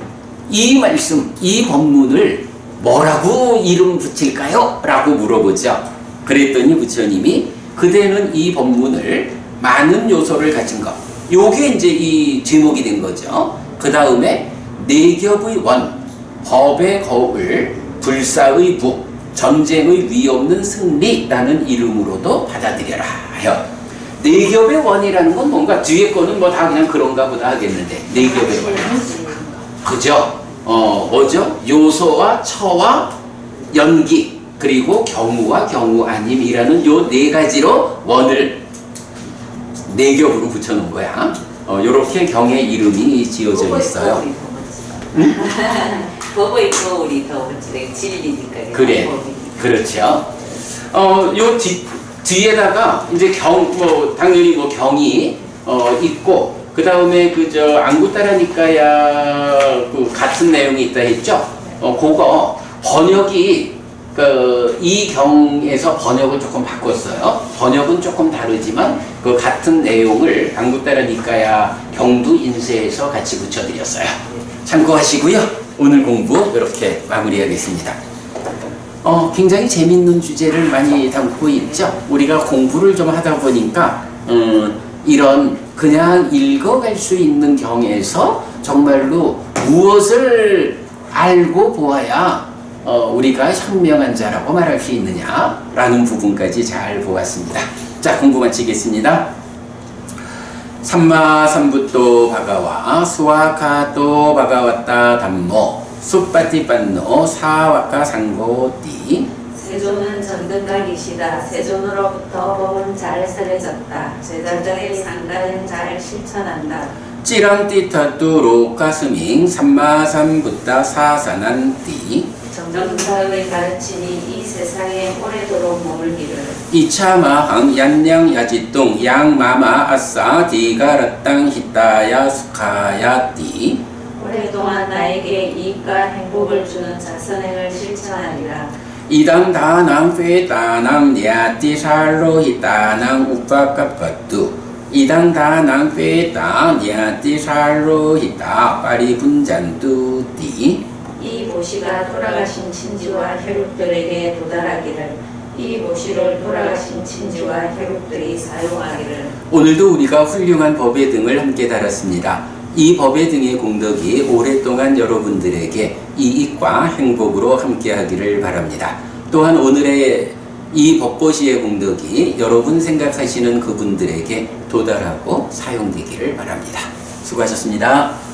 이 말씀, 이 법문을 뭐라고 이름 붙일까요? 라고 물어보죠. 그랬더니 부처님이 그대는 이 법문을 많은 요소를 가진 것, 요게 이제 이 제목이 된 거죠. 그 다음에 내겹의 원, 법의 거울, 불사의 부, 전쟁의 위 없는 승리라는 이름으로도 받아들여라 해요. 내겹의 원이라는 건 뭔가 뒤에 거는 뭐 다 그냥 그런가 보다 하겠는데 내겹의 원, 그죠? 뭐죠? 요소와 처와 연기, 그리고 경우와 경우 아님이라는 요 네 가지로 원을 네 겹으로 붙여놓은 거야. 요렇게 경의 이름이 지어져 있어요. 법의 거울이 더 멋지네. 진리니까. 그래. 그렇죠. 요 뒤에다가 이제 뭐 당연히 뭐 경이 있고, 그 다음에 그저 안구따라니까야 그 같은 내용이 있다 했죠. 그거 번역이 이 경에서 번역을 조금 바꿨어요. 번역은 조금 다르지만 그 같은 내용을 안구따라니까야 경도 인쇄해서 같이 붙여드렸어요. 참고하시고요. 오늘 공부 이렇게 마무리하겠습니다. 굉장히 재밌는 주제를 많이 담고 있죠. 우리가 공부를 좀 하다 보니까 이런 그냥 읽어갈 수 있는 경에서 정말로 무엇을 알고 보아야 우리가 현명한 자라고 말할 수 있느냐라는 부분까지 잘 보았습니다. 자, 공부 마치겠습니다. 삼마삼부토 바가와 수와카토 바가왔다 담모 숫바티반노 사와카 상고띠. 세존은 전등각이시다. 세존으로부터 법은 잘 설해졌다. 제자들의 상가는 잘 실천한다. 찌란띠타뚜 로카스밍 삼마삼부타 사사난띠. 정정사의 가르침이 이 세상에 오래도록 머물기를. 이차마항 얀냥 야지똥 양마마 아싸 디가라땅 히타야 수카야띠. 오랫동안 나에게 이익과 행복을 주는 자선행을 실천하리라. 이당 다낭 페다낭 냐띠 살로 히타낭 우파카파뚜. 이당 다낭 페다 냐띠 살로 히타 파리분잔뚜띠. 이 모시가 돌아가신 친지와 혈육들에게 도달하기를. 이 모시를 돌아가신 친지와 혈육들이 사용하기를. 오늘도 우리가 훌륭한 법의 등을 함께 달았습니다. 이 법의 등의 공덕이 오랫동안 여러분들에게 이익과 행복으로 함께하기를 바랍니다. 또한 오늘의 이 법보시의 공덕이 여러분 생각하시는 그분들에게 도달하고 사용되기를 바랍니다. 수고하셨습니다.